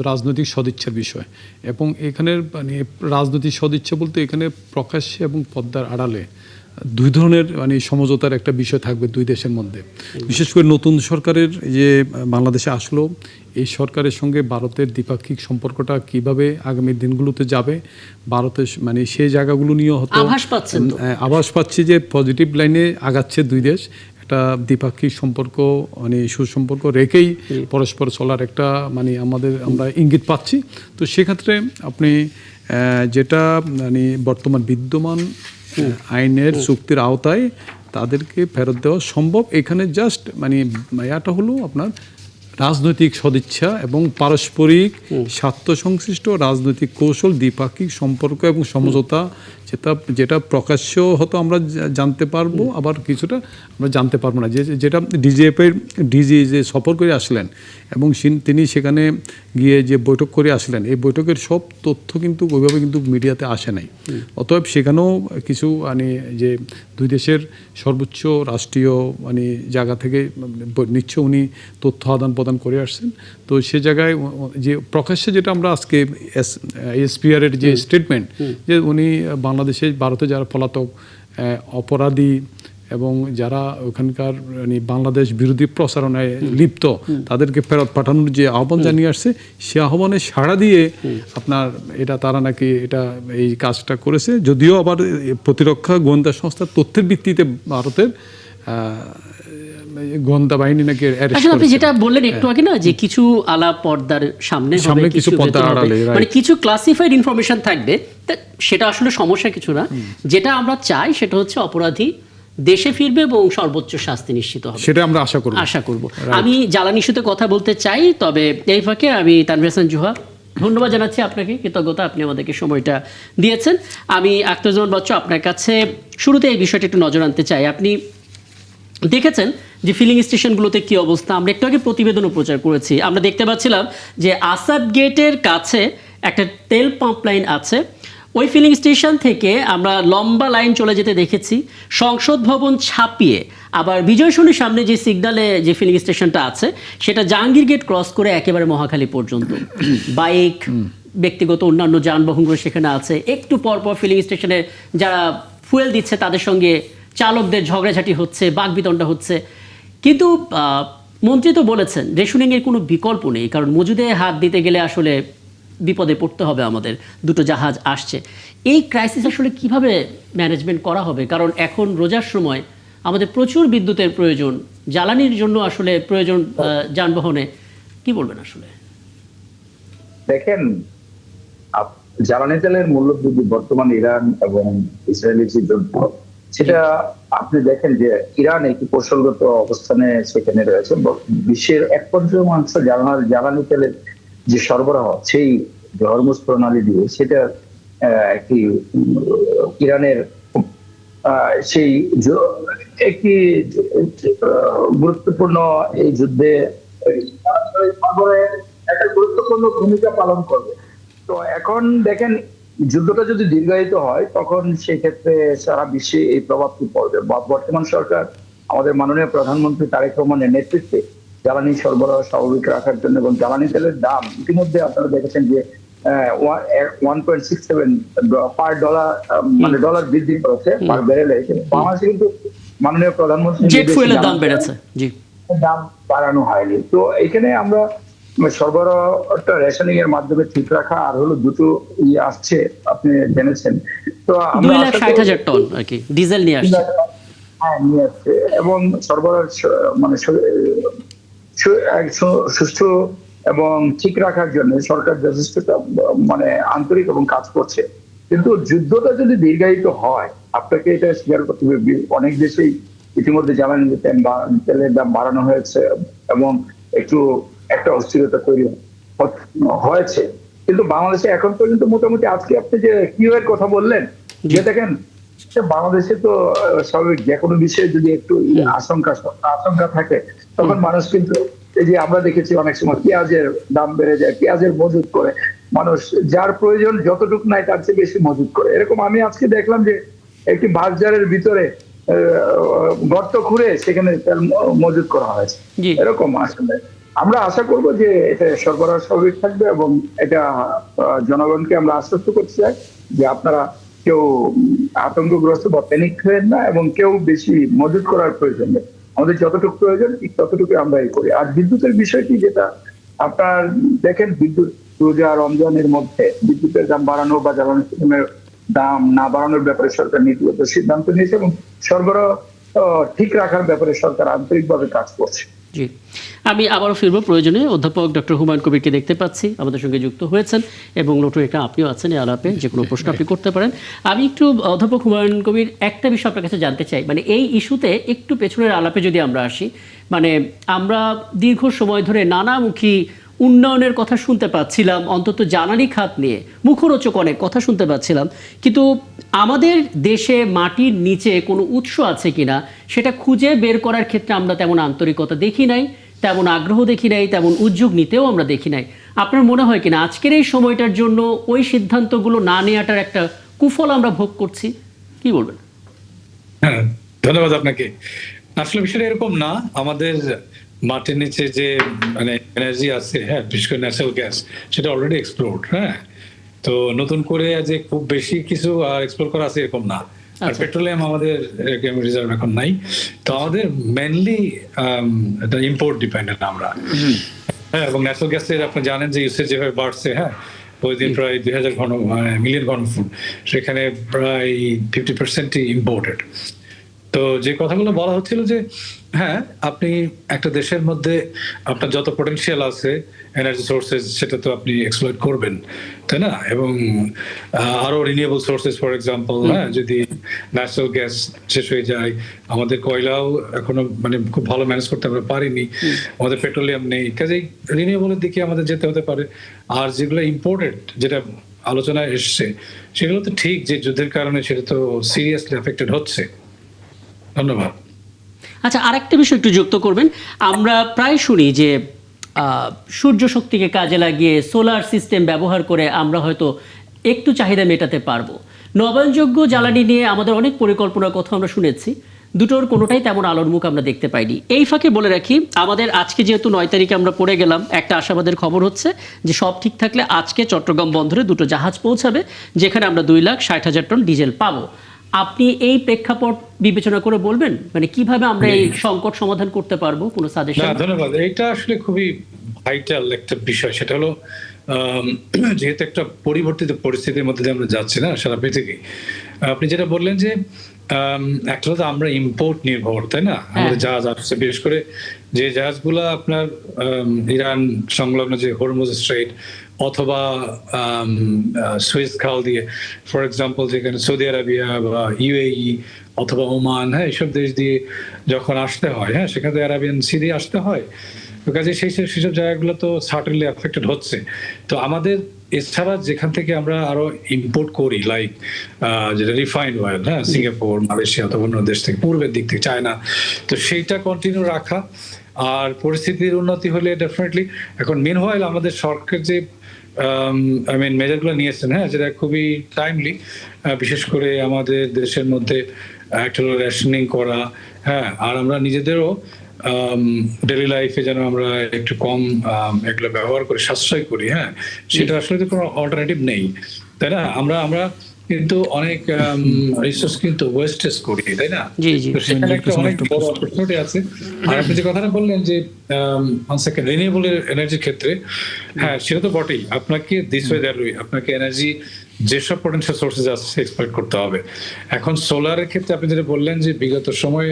রাজনৈতিক সদিচ্ছার বিষয়। এবং এখানের মানে রাজনৈতিক সদিচ্ছা বলতে এখানে প্রকাশ্যে এবং পর্দার আড়ালে দুই ধরনের মানে সমঝোতার একটা বিষয় থাকবে দুই দেশের মধ্যে। বিশেষ করে নতুন সরকারের যে বাংলাদেশে আসলো, এই সরকারের সঙ্গে ভারতের দ্বিপাক্ষিক সম্পর্কটা কিভাবে আগামী দিনগুলোতে যাবে, ভারতের মানে সেই জায়গাগুলো নিয়েও হয়তো আভাস পাচ্ছি যে পজিটিভ লাইনে আগাচ্ছে দুই দেশ। একটা দ্বিপাক্ষিক সম্পর্ক মানে সুসম্পর্ক রেখেই পরস্পর চলার একটা মানে আমরা ইঙ্গিত পাচ্ছি। তো সেক্ষেত্রে আপনি যেটা মানে বর্তমান বিদ্যমান আইনের চুক্তির আওতায় তাদেরকে ফেরত দেওয়া সম্ভব। এখানে জাস্ট মানে এটা হলো আপনার রাজনৈতিক সদিচ্ছা এবং পারস্পরিক স্বার্থ সংশ্লিষ্ট রাজনৈতিক কৌশল, দ্বিপাক্ষিক সম্পর্ক এবং সমঝোতা, যেটা প্রকাশ্য হয়তো আমরা জানতে পারবো, আবার কিছুটা আমরা জানতে পারবো না। যেটা ডিজিএফের ডিজি যে সফর করে আসলেন এবং তিনি সেখানে গিয়ে যে বৈঠক করে আসলেন, এই বৈঠকের সব তথ্য কিন্তু ওইভাবে কিন্তু মিডিয়াতে আসে নাই। অতএব সেখানেও কিছু মানে যে দুই দেশের সর্বোচ্চ রাষ্ট্রীয় মানে জায়গা থেকে নিশ্চয় উনি তথ্য আদান প্রদান করে আসছেন। তো সে জায়গায় যে প্রকাশ্যে যেটা আমরা আজকে এসপিআরের যে স্টেটমেন্ট, যে উনি বাংলাদেশে ভারতে যারা পলাতক অপরাধী এবং যারা ওখানকার মানে বাংলাদেশ বিরোধী প্রচারণায় লিপ্ত তাদেরকে ফেরত পাঠানোর যে আহ্বান জানিয়ে আসছে, সে আহ্বানে সাড়া দিয়ে আপনার তারা নাকি এই কাজটা করেছে। যদিও আবার প্রতিরক্ষা গোয়েন্দা সংস্থার তথ্যের ভিত্তিতে ভারতের গোয়েন্দা বাহিনী নাকি আপনি যেটা বললেন একটু আগে না, যে কিছু আলাপ পর্দার সামনে হবে, কিছু পর্দার আড়ালে, মানে কিছু ক্লাসিফাইড ইনফরমেশন থাকবে, সেটা আসলে সমস্যা কিছু না। যেটা আমরা চাই সেটা হচ্ছে অপরাধী দেশে ফিরবে এবং সর্বোচ্চ শাস্তি নিশ্চিত হবে, সেটা আমরা আশা করব। আমি জ্বালানি ইস্যুতে কথা বলতে চাই, তবে এই ফাঁকে আমি তানভীর হাসান জোহা ধন্যবাদ জানাচ্ছি আপনাকে, কৃতজ্ঞতা, আপনি আমাদেরকে সময়টা দিয়েছেন। আমি আখতারুজ্জামান বচ্চু আপনার কাছে শুরুতে এই বিষয়টা একটু নজর আনতে চাই। আপনি দেখেছেন যে ফিলিং স্টেশনগুলোতে কি অবস্থা। আমরা একটু আগে প্রতিবেদনও প্রচার করেছি, আমরা দেখতে পাচ্ছিলাম যে আসাদ গেটের কাছে একটা তেল পাম্প লাইন আছে, ওই ফিলিং স্টেশন থেকে আমরা লম্বা লাইন চলে যেতে দেখেছি সংসদ ভবন ছাপিয়ে, আবার বিজয় সরণির সামনে যে সিগন্যালে যে ফিলিং স্টেশনটা আছে সেটা জাহাঙ্গীর গেট ক্রস করে একেবারে মহাখালী পর্যন্ত বাইক, ব্যক্তিগত অন্যান্য যানবাহনগুলো সেখানে আছে। একটু পরপর ফিলিং স্টেশনে যারা ফুয়েল দিচ্ছে তাদের সঙ্গে চালকদের ঝগড়াঝাটি হচ্ছে, বাকবিতণ্ডা হচ্ছে। কিন্তু মন্ত্রী তো বলেছেন রেশনিংয়ের কোনো বিকল্প নেই, কারণ মজুদে হাত দিতে গেলে আসলে বিপদে পড়তে হবে আমাদের, দুটো জাহাজ আসছে। এই ক্রাইসিস আসলে কিভাবে ম্যানেজমেন্ট করা হবে? কারণ এখন রোজার সময় আমাদের প্রচুর বিদ্যুতের প্রয়োজন, জ্বালানির জন্য আসলে প্রয়োজন যানবাহনে। কি বলবেন আসলে? দেখেন, জ্বালানি তেলের মূল্যবৃদ্ধি বর্তমান ইরান এবং ইসরায়েলের যে যুদ্ধ, সেটা আপনি দেখেন যে ইরান একটি কৌশলগত অবস্থানে সেখানে রয়েছে। বিশ্বের 1/5 জ্বালানি তেলের যে সরবরাহ, সেই হরমুজ প্রণালী দিয়ে সেটা একটি ইরানের সেই একটি গুরুত্বপূর্ণ এই যুদ্ধে একটা গুরুত্বপূর্ণ ভূমিকা পালন করবে। তো এখন দেখেন, যুদ্ধটা যদি দীর্ঘায়িত হয় তখন সেই ক্ষেত্রে সারা বিশ্বে এই প্রভাবটি পড়বে। বর্তমান সরকার, আমাদের মাননীয় প্রধানমন্ত্রী তারেক রহমানের নেতৃত্বে জ্বালানি সরবরাহ স্বাভাবিক রাখার জন্য এবং জ্বালানি তেলের দাম ইতিমধ্যে আপনারা দেখেছেন যে 1.67 পার ডলার, মানে ডলার বৃদ্ধি করেছে পার ব্যারেলে। বাংলাদেশে কিন্তু মাননীয় প্রধানমন্ত্রী জেট ফুয়েলের দাম বেড়েছে, জি, দাম বাড়ানো হয়নি। তো এখানে আমরা সরবরাহটা রেশনিং এর মাধ্যমে ঠিক রাখা, আর হলো দুটো আসছে আপনি জেনেছেন। তো আমরা 2,60,000 টন আর কি ডিজেল নিয়ে আসছে। হ্যাঁ, নিয়ে আসছে এবং সরবরাহ মানে সুষ্ঠু এবং ঠিক রাখার জন্য সরকার যথেষ্টটা মানে আন্তরিক এবং কাজ করছে। কিন্তু যুদ্ধটা যদি দীর্ঘায়িত হয়, আপনাকে এটা স্বীকার করতে হবে, অনেক দেশেই ইতিমধ্যে জ্বালানি তেলের দাম বাড়ানো হয়েছে এবং একটা অস্থিরতা তৈরি হয়েছে। কিন্তু বাংলাদেশে এখন পর্যন্ত মোটামুটি, আজকে আপনি যে কিউ এর কথা বললেন, যে দেখেন বাংলাদেশে তো স্বাভাবিক যে কোনো বিষয়ে যদি একটু আশঙ্কা থাকে, তখন মানুষ কিন্তু, এই যে আমরা দেখেছি অনেক সময় পেঁয়াজের দাম বেড়ে যায়, পেঁয়াজের মজুত করে মানুষ, যার প্রয়োজন যতটুকু নাই তার চেয়ে বেশি মজুত করে। এরকম আমি আজকে দেখলাম যে একটি বাজারের ভিতরে গর্ত খুঁড়ে সেখানে তেল মজুত করা হয়েছে। এরকম আসলে আমরা আশা করব যে এটা সরবরাহ স্বাভাবিক থাকবে এবং এটা জনগণকে আমরা আশ্বস্ত করতে চাই যে আপনারা কেউ আতঙ্কগ্রস্ত বা প্যানিক হবেন না এবং কেউ বেশি মজুত করার প্রয়োজন নেই। আমাদের যতটুকু প্রয়োজন ঠিক ততটুকু আমরা এই করি। আর বিদ্যুতের বিষয়টি যেটা আপনার দেখেন, বিদ্যুৎ রোজা রমজানের মধ্যে বিদ্যুতের দাম বাড়ানো বা জ্বালানি তেলের দাম না বাড়ানোর ব্যাপারে সরকার নীতিগত সিদ্ধান্ত নিয়েছে এবং সরবরাহ ঠিক রাখার ব্যাপারে সরকার আন্তরিকভাবে কাজ করছে। জি, আমি আবারও ফিরবো প্রয়োজনে। অধ্যাপক ডক্টর হুমায়ুন কবিরকে দেখতে পাচ্ছি আমাদের সঙ্গে যুক্ত হয়েছেন এবং নতুন একটা আপনিও আছেন এই আলাপে, যে কোনো প্রশ্ন আপনি করতে পারেন। আমি একটু অধ্যাপক হুমায়ুন কবির একটা বিষয় আপনার কাছে জানতে চাই, মানে এই ইস্যুতে একটু পেছনের আলাপে যদি আমরা আসি, মানে আমরা দীর্ঘ সময় ধরে নানামুখী উন্নয়নের কথা শুনতে পাচ্ছিলাম, অন্তত জ্বালানি খাত নিয়ে মুখরোচক অনেক কথা শুনতে পাচ্ছিলাম, কিন্তু আমাদের দেশে মাটির নিচে কোনো উৎস আছে কিনা সেটা খুঁজে বের করার ক্ষেত্রে আমরা তেমন আন্তরিকতা দেখি নাই, তেমন আগ্রহ দেখি নাই, তেমন উদ্যোগ নিতেও আমরা দেখি নাই। আপনার মনে হয় কিনা আজকের এই সময়টার জন্য ওই সিদ্ধান্তগুলো না নেওয়াটার একটা কুফল আমরা ভোগ করছি? কি বলবেন? হ্যাঁ, ধন্যবাদ আপনাকে। আসলে বিষয়টা এরকম না। আমাদের মাটির নিচে যে মানে এনার্জি আছে, হ্যাঁ, বিশেষ করে ন্যাচারাল গ্যাস, সেটা অলরেডি এক্সপ্লোর। হ্যাঁ, তো নতুন করে যে খুব বেশি কিছু এক্সপ্লোর করা আছে এরকম না। আর পেট্রোলিয়াম আমাদের রিজার্ভ এখন নাই। তো আমাদের মেনলি ইম্পোর্ট ডিপেন্ডেন্ট আমরা। হ্যাঁ, এবং ন্যাচারাল গ্যাসের আপনি জানেন যে ইউসেজ যেভাবে বাড়ছে, হ্যাঁ, প্রতিদিন প্রায় 2000 মিলিয়ন ঘনফুট, সেখানে প্রায় 50% ইম্পোর্টেড। তো যে কথাগুলো বলা হচ্ছিল যে হ্যাঁ, আপনি একটা দেশের মধ্যে আপনার যত পটেনশিয়াল আছে এনার্জি সোর্সেস, সেটা তো আপনি এক্সপ্লয়েট করবেন, তাই না? এবং আরো রিনিউয়েবল সোর্সেস, ফর এক্সাম্পল, হ্যাঁ, যদি ন্যাচারাল গ্যাস শেষ হয়ে যায়, আমাদের কয়লাও এখনো মানে খুব ভালো ম্যানেজ করতে আমরা পারিনি, আমাদের পেট্রোলিয়াম নেই, কাজেই রিনিউয়েবলের দিকে আমাদের যেতে হতে পারে। আর যেগুলো ইম্পোর্টেড, যেটা আলোচনায় এসছে, সেগুলো তো ঠিক যে যুদ্ধের কারণে সেটা তো সিরিয়াসলি এফেক্টেড হচ্ছে। ধন্যবাদ। আচ্ছা, আরেকটা বিষয় একটু যুক্ত করবেন। আমরা প্রায় শুনি যে সূর্য শক্তিকে কাজে লাগিয়ে সোলার সিস্টেম ব্যবহার করে আমরা হয়তো একটু চাহিদা মেটাতে পারবো। নবায়নযোগ্য জ্বালানি নিয়ে আমাদের অনেক পরিকল্পনার কথা আমরা শুনেছি, দুটোর কোনোটাই তেমন আলোর মুখ আমরা দেখতে পাইনি। এই ফাঁকে বলে রাখি, আমাদের আজকে যেহেতু 9 তারিখে আমরা পড়ে গেলাম, একটা আশাবাদের খবর হচ্ছে যে সব ঠিক থাকলে আজকে চট্টগ্রাম বন্দরে দুটো জাহাজ পৌঁছাবে, যেখানে আমরা 2,60,000 টন ডিজেল পাবো। আপনি এই প্রেক্ষাপট বিবেচনা করে বলবেন, মানে কিভাবে আমরা এই সংকট সমাধান করতে পারবো, কোনো না, সাজেশন? ধন্যবাদ। এটা আসলে খুবই ভাইটাল একটা বিষয়। সেটা হলো যেহেতু একটা পরিবর্তিত পরিস্থিতির মধ্যে দিয়ে আমরা যাচ্ছি না সারা পৃথিবী, আপনি যেটা বললেন যে একটা হলো আমরা ইম্পোর্ট নির্ভর, তাই না? আমাদের জাহাজ আসছে, বিশেষ করে যে জাহাজগুলো আপনার ইরান সংলগ্ন যে হরমুজ স্ট্রেইট অথবা সুয়েজ খাল দিয়ে, ফর এক্সাম্পল যেখানে সৌদি আরবিয়া বা ইউএই অথবা ওমান, হ্যাঁ, এইসব দেশ দিয়ে যখন আসতে হয়, হ্যাঁ, সেখান থেকে আরাবিয়ান সি দিয়ে আসতে হয়। তো কাজে সেইসব জায়গাগুলো তো সার্টেনলি অ্যাফেক্টেড হচ্ছে। তো আমাদের এছাড়া যেখান থেকে আমরা আরো ইম্পোর্ট করি, লাইক যেটা রিফাইন্ড অয়েল, হ্যাঁ, সিঙ্গাপুর, মালয়েশিয়া অথবা অন্য দেশ থেকে, পূর্বের দিক থেকে চায়না, তো সেইটা কন্টিনিউ রাখা। আর পরিস্থিতির উন্নতি হলে ডেফিনেটলি, এখন মিনওয়াইল আমাদের সরকার যে মেজারগুলো নিয়েছেন, হ্যাঁ, যেটা খুবই টাইমলি, বিশেষ করে আমাদের দেশের মধ্যে একটা রেশনিং করা, হ্যাঁ, আর আমরা নিজেদেরও ডেইলি লাইফে যেন আমরা একটু কম এগুলো ব্যবহার করে সাশ্রয় করি, হ্যাঁ, সেটা আসলে তো কোনো অল্টারনেটিভ নেই, তাই না? আমরা কিন্তু অনেক রিসোর্স কিন্তু ওয়েস্টেজ করি, তাই না? তো সেখানে একটা অনেক বড় অপরচুনিটি আছে। আর আপনি যে কথাটা বললেন যে রিনিউয়েবল এনার্জির ক্ষেত্রে, হ্যাঁ, সেটা তো বটেই। আপনাকে দিস ওয়ে দ্যাট ওয়ে আপনাকে এনার্জি যেসব পটেনশিয়াল সোর্সেস আছে এক্সপ্লয়েট করতে হবে। এখন সোলারের ক্ষেত্রে আপনি যেটা বললেন যে বিগত সময়ে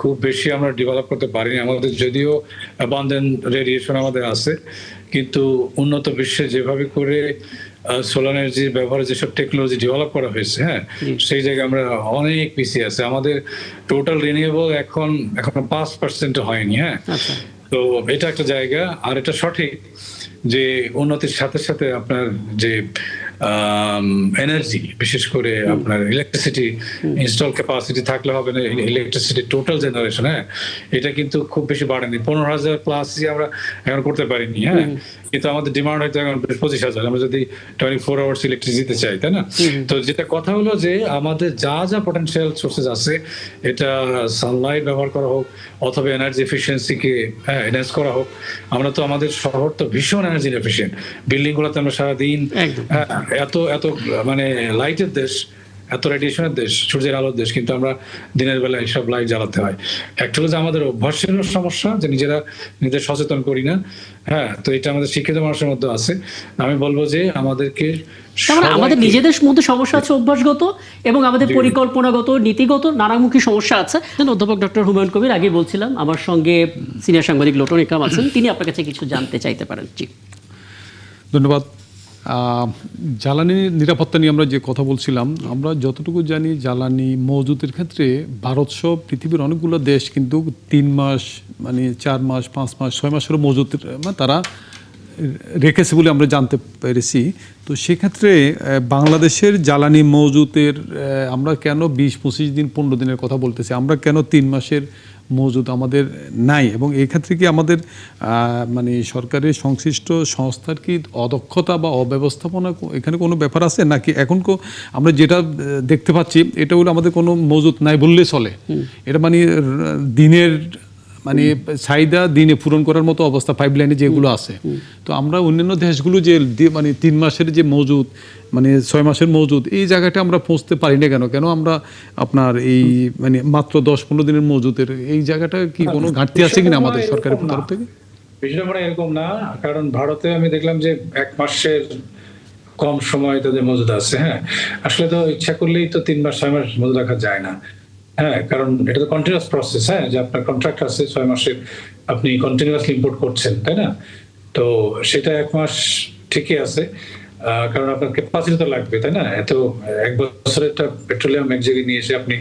খুব বেশি আমরা ডেভেলপ করতে পারিনি, আমাদের যদিও অ্যাবান্ডেন্ট রেডিয়েশন আমাদের আছে, কিন্তু উন্নত বিশ্বে যেভাবে করে সোলার এনার্জির ব্যবহারে যেসব টেকনোলজি ডেভেলপ করা হয়েছে, হ্যাঁ, সেই জায়গায় আমরা অনেক পিছিয়ে আছে। আমাদের টোটাল রিনিউয়েবল এখন 5% হয়নি, হ্যাঁ। তো এটা একটা জায়গা। আর এটা সঠিক যে উন্নতির সাথে সাথে আপনার যে এনার্জি, বিশেষ করে আপনার ইলেকট্রিসিটি ইনস্টল ক্যাপাসিটি থাকলে হবে না। ইলেকট্রিসিটি টোটাল জেনারেশন, হ্যাঁ, এটা কিন্তু খুব বেশি বাড়েনি। 15,000 প্লাস আমরা এখন করতে পারিনি, হ্যাঁ, কিন্তু আমাদের ডিমান্ড হয়তো এখন 25,000 আমরা যদি 24 আওয়ার্স ইলেকট্রিসিটি দিতে চাই, তাই না? তো যেটা কথা হলো যে আমাদের যা যা পটেনশিয়াল সোর্সেস আছে, এটা সানলাইট ব্যবহার করা হোক অথবা এনার্জি এফিসিয়েন্সিকে এনহ্যান্স করা হোক। আমরা তো আমাদের শহর তো ভীষণ এনার্জি এফিসিয়েন্ট, বিল্ডিং গুলোতে আমরা সারাদিন এত এত মানে লাইটের দেশ, এত রেডিয়েশনের দেশ, সূর্যের আলোর দেশ, কিন্তু আমরা দিনের বেলা এইসব লাইট জ্বালাতে হয়। একটা হলো যে আমাদের অভ্যাসের সমস্যা, যে নিজেদের সচেতন করি না, হ্যাঁ। তো এটা আমাদের শিক্ষিত মানুষের মধ্যে আছে। আমি বলবো যে আমাদেরকে আমাদের নিজেদের মধ্যে সমস্যা আছে, অভ্যাসগত এবং আমাদের পরিকল্পনাগত, নীতিগত নানামুখী সমস্যা আছে। অধ্যাপক ডক্টর হুমায়ুন কবির, আগে বলছিলাম আমার সঙ্গে সিনিয়র সাংবাদিক লোটন ইকরাম আছেন, তিনি আপনার কাছে কিছু জানতে চাইতে পারেন। জি, ধন্যবাদ। জ্বালানি নিরাপত্তা নিয়ে আমরা যে কথা বলছিলাম, আমরা যতটুকু জানি জ্বালানি মজুতের ক্ষেত্রে ভারত সহ পৃথিবীর অনেকগুলো দেশ কিন্তু 3 মাস, মানে 4 মাস, 5 মাস, 6 মাসেরও মজুত তারা রেখেছে বলে আমরা জানতে পেরেছি। তো সেক্ষেত্রে বাংলাদেশের জ্বালানি মজুতের আমরা কেন 20-25 দিন, 15 দিনের কথা বলতেছি, আমরা কেন 3 মাসের মজুদ আমাদের নাই? এবং এই ক্ষেত্রে কি আমাদের মানে সরকারের সংশ্লিষ্ট সংস্থার কি অদক্ষতা বা অব্যবস্থাপনা এখানে কোনো ব্যাপার আছে, নাকি এখন আমরা যেটা দেখতে পাচ্ছি এটা হলো আমাদের কোনো মজুদ নাই বললে চলে? এটা মানে দিনের মানে চাহিদা দিনে পূরণ করার মতো অবস্থা পাইপলাইনে যেগুলো আছে। তো আমরা অন্যান্য দেশগুলো যে মানে 3 মাসের যে মজুদ, মানে 6 মাসের মজুদ, এই জায়গাটা আমরা পৌঁছতে পারি না কেন? কেন আমরা আপনার এই মানে মাত্র 10-15 দিনের মজুদের এই জায়গাটা কি কোনো ঘাটতি আছে কিনা আমাদের সরকারের তরফ থেকে? বিষয়টা মানে এরকম না, কারণ ভারতে আমি দেখলাম যে 1 মাসের কম সময় তাদের মজুদ আছে, হ্যাঁ। আসলে তো ইচ্ছা করলেই তো 3 মাস 6 মাস মজুদ রাখা যায় না, হ্যাঁ, কারণ এটা তো কন্টিনিউয়াস প্রসেস, হ্যাঁ, যে আপনার কন্ট্রাক্ট আছে 6 মাসের, আপনি কন্টিনিউয়াসলি ইম্পোর্ট করছেন, তাই না? তো সেটা 1 মাস ঠিকই আছে, কারণ আপনার ক্যাপাসিটি তো লাগবে, তাই না? এত 1 বছরের একটা পেট্রোলিয়াম এক জায়গায় নিয়ে এসে আপনি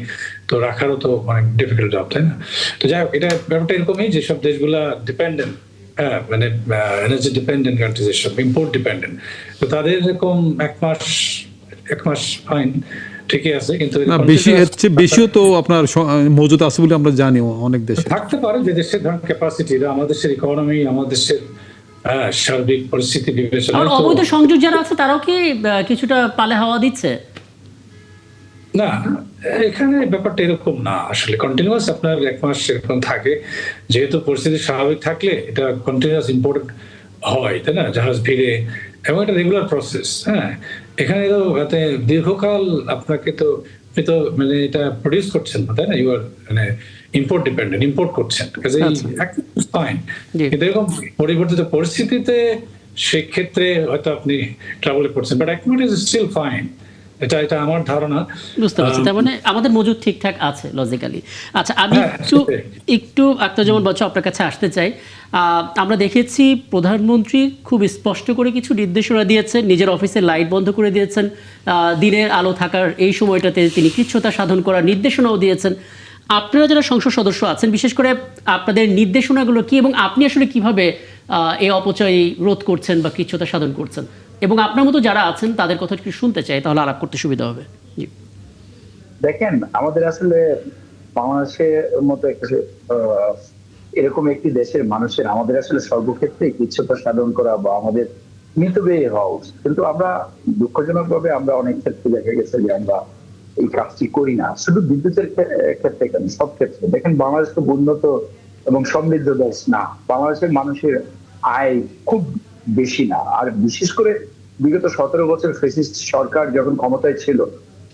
তো রাখারও তো অনেক ডিফিকাল্ট জব, তাই না? তো যাই হোক, এটা ব্যাপারটা এরকমই, যেসব দেশগুলা ডিপেন্ডেন্ট, হ্যাঁ, মানে এনার্জি ডিপেন্ডেন্ট কান্ট্রি, যেসব ইম্পোর্ট ডিপেন্ডেন্ট, তো তাদের এরকম 1 মাস ফাইন ঠিকই আছে, কিন্তু বেশিও তো আপনার মজুদ আছে বলে আমরা জানি অনেক দেশে থাকতে পারে, যে দেশের ধরুন ক্যাপাসিটি, আমাদের দেশের ইকোনমি, আমাদের দেশের সার্বিক পরিস্থিতি বিবেচনা, অবৈধ সংযোগ যারা আছে তারাও কি কিছুটা পালে হাওয়া দিচ্ছে? না, এখানে ব্যাপারটা এরকম না। আসলে কন্টিনিউয়াস আপনার 1 মাস এরকম থাকে, যেহেতু পরিস্থিতি স্বাভাবিক থাকলে এটা কন্টিনিউয়াস ইম্পোর্ট হয়, তাই না, জাহাজ ভিড়ে, এবং এটা রেগুলার প্রসেস, হ্যাঁ। এখানে তো দীর্ঘকাল আপনাকে তো আপনি তো মানে এটা প্রডিউস করছেন না, তাই না? ইউ আর মানে ইম্পোর্ট ডিপেন্ডেন্ট, ইম্পোর্ট করছেন, কাজেই ফাইন। জি। কিন্তু এরকম পরিবর্তিত পরিস্থিতিতে সেক্ষেত্রে হয়তো আপনি ট্রাভেল করছেন, বাট এখন ইজ স্টিল ফাইন। এটা আমার ধারণা। বুঝতে পারছি, তার মানে আমাদের মজুদ ঠিকঠাক আছে লজিক্যালি। আচ্ছা, আমি হ্যাঁ, একটু সেটাই। একটু আখতারুজ্জামান বাচ্চু আপনার কাছে আসতে চাই। আমরা দেখেছি প্রধানমন্ত্রী খুব স্পষ্ট করে কিছু নির্দেশনা দিয়েছেন, নিজের অফিসের লাইট বন্ধ করে দিয়েছেন, দিনের আলো থাকার এই সময়টাতে তিনি কৃচ্ছতা সাধন করার নির্দেশনাও দিয়েছেন। আপনারা যারা সংসদ সদস্য আছেন, বিশেষ করে আপনাদের নির্দেশনাগুলো কি, এবং আপনি আসলে কিভাবে এই অপচয় রোধ করছেন বা কৃচ্ছতা সাধন করছেন, এবং আপনার মতো যারা আছেন তাদের কথা একটু শুনতে চাই, তাহলে আলাপ করতে সুবিধা হবে। জি। দেখেন, আমাদের আসলে বাংলাদেশের মতো একটা এরকম একটি দেশের মানুষের আমাদের আসলে সর্বক্ষেত্রে কৃচ্ছতা সাধন করা বা আমাদের মিতব্যয়ী হওয়া উচিত। কিন্তু আমরা দুঃখজনক ভাবে আমরা অনেক ক্ষেত্রে দেখা গেছে যে আমরা এই কাজটি করি না। শুধু বিদ্যুতের ক্ষেত্রে কেন, সব ক্ষেত্রে দেখেন বাংলাদেশ তো উন্নত এবং সমৃদ্ধ দেশ না। বাংলাদেশের মানুষের আয় খুব বেশি না। আর বিশেষ করে বিগত 17 বছর ফ্যাসিস্ট সরকার যখন ক্ষমতায় ছিল,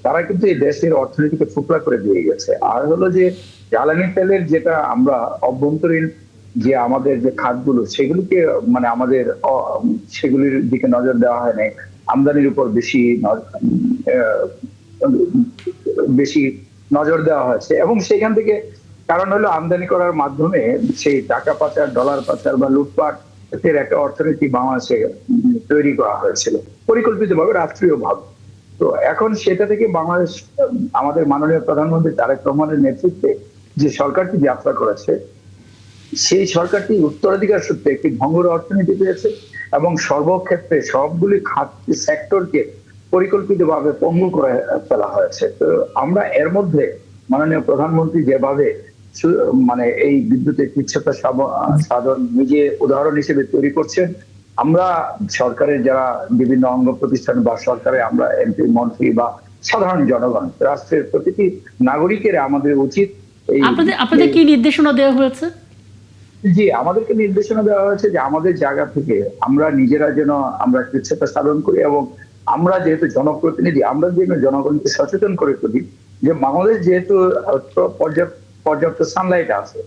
তারা কিন্তু এই দেশের অর্থনীতিকে ফুকলা করে দিয়ে গেছে। আর হলো যে জ্বালানি তেলের যেটা আমরা অভ্যন্তরীণ যে আমাদের যে খাতগুলো, সেগুলিকে মানে আমাদের সেগুলির দিকে নজর দেওয়া হয় নাই। আমদানির উপর বেশি নজর দেওয়া হয়েছে, এবং সেখান থেকে কারণ হলো আমদানি করার মাধ্যমে সেই টাকা পাচার, ডলার পাচার বা লুটপাট এর একটা অর্থনীতি বাংলাদেশে তৈরি করা হয়েছিল পরিকল্পিতভাবে, রাষ্ট্রীয়ভাবে। তো এখন সেটা থেকে বাংলাদেশ আমাদের মাননীয় প্রধানমন্ত্রী তারেক রহমানের নেতৃত্বে যে সরকারটি যাত্রা করেছে, সেই সরকারটি উত্তরাধিকার সূত্রে একটি ভঙ্গুর অর্থনীতি পেয়েছে এবং সর্বক্ষেত্রে সবগুলি খাত সেক্টরকে পরিকল্পিতভাবে পঙ্গু করে ফেলা হয়েছে। তো আমরা এর মধ্যে মাননীয় প্রধানমন্ত্রী যেভাবে মানে এই বিদ্যুতের কৃচ্ছতা সাধন নিজে উদাহরণ হিসেবে তৈরি করছেন, আমরা সরকারের যারা বিভিন্ন অঙ্গ প্রতিষ্ঠান বা সরকারে আমরা এমপি, মন্ত্রী বা সাধারণ জনগণ, রাষ্ট্রের প্রতিটি নাগরিকের আমাদের উচিত আপনাদের কি নির্দেশনা দেওয়া হয়েছে? জি, আমাদেরকে নির্দেশনা দেওয়া হয়েছে যে আমাদের জায়গা থেকে আমরা নিজেরা যেন আমরা কৃচ্ছতা সাধন করি, এবং আমরা যেহেতু জনপ্রতিনিধি, আমরা যেন জনগণকে সচেতন করে তুলি যে বাংলাদেশ যেহেতু পর্যাপ্ত সানলাইট আছে,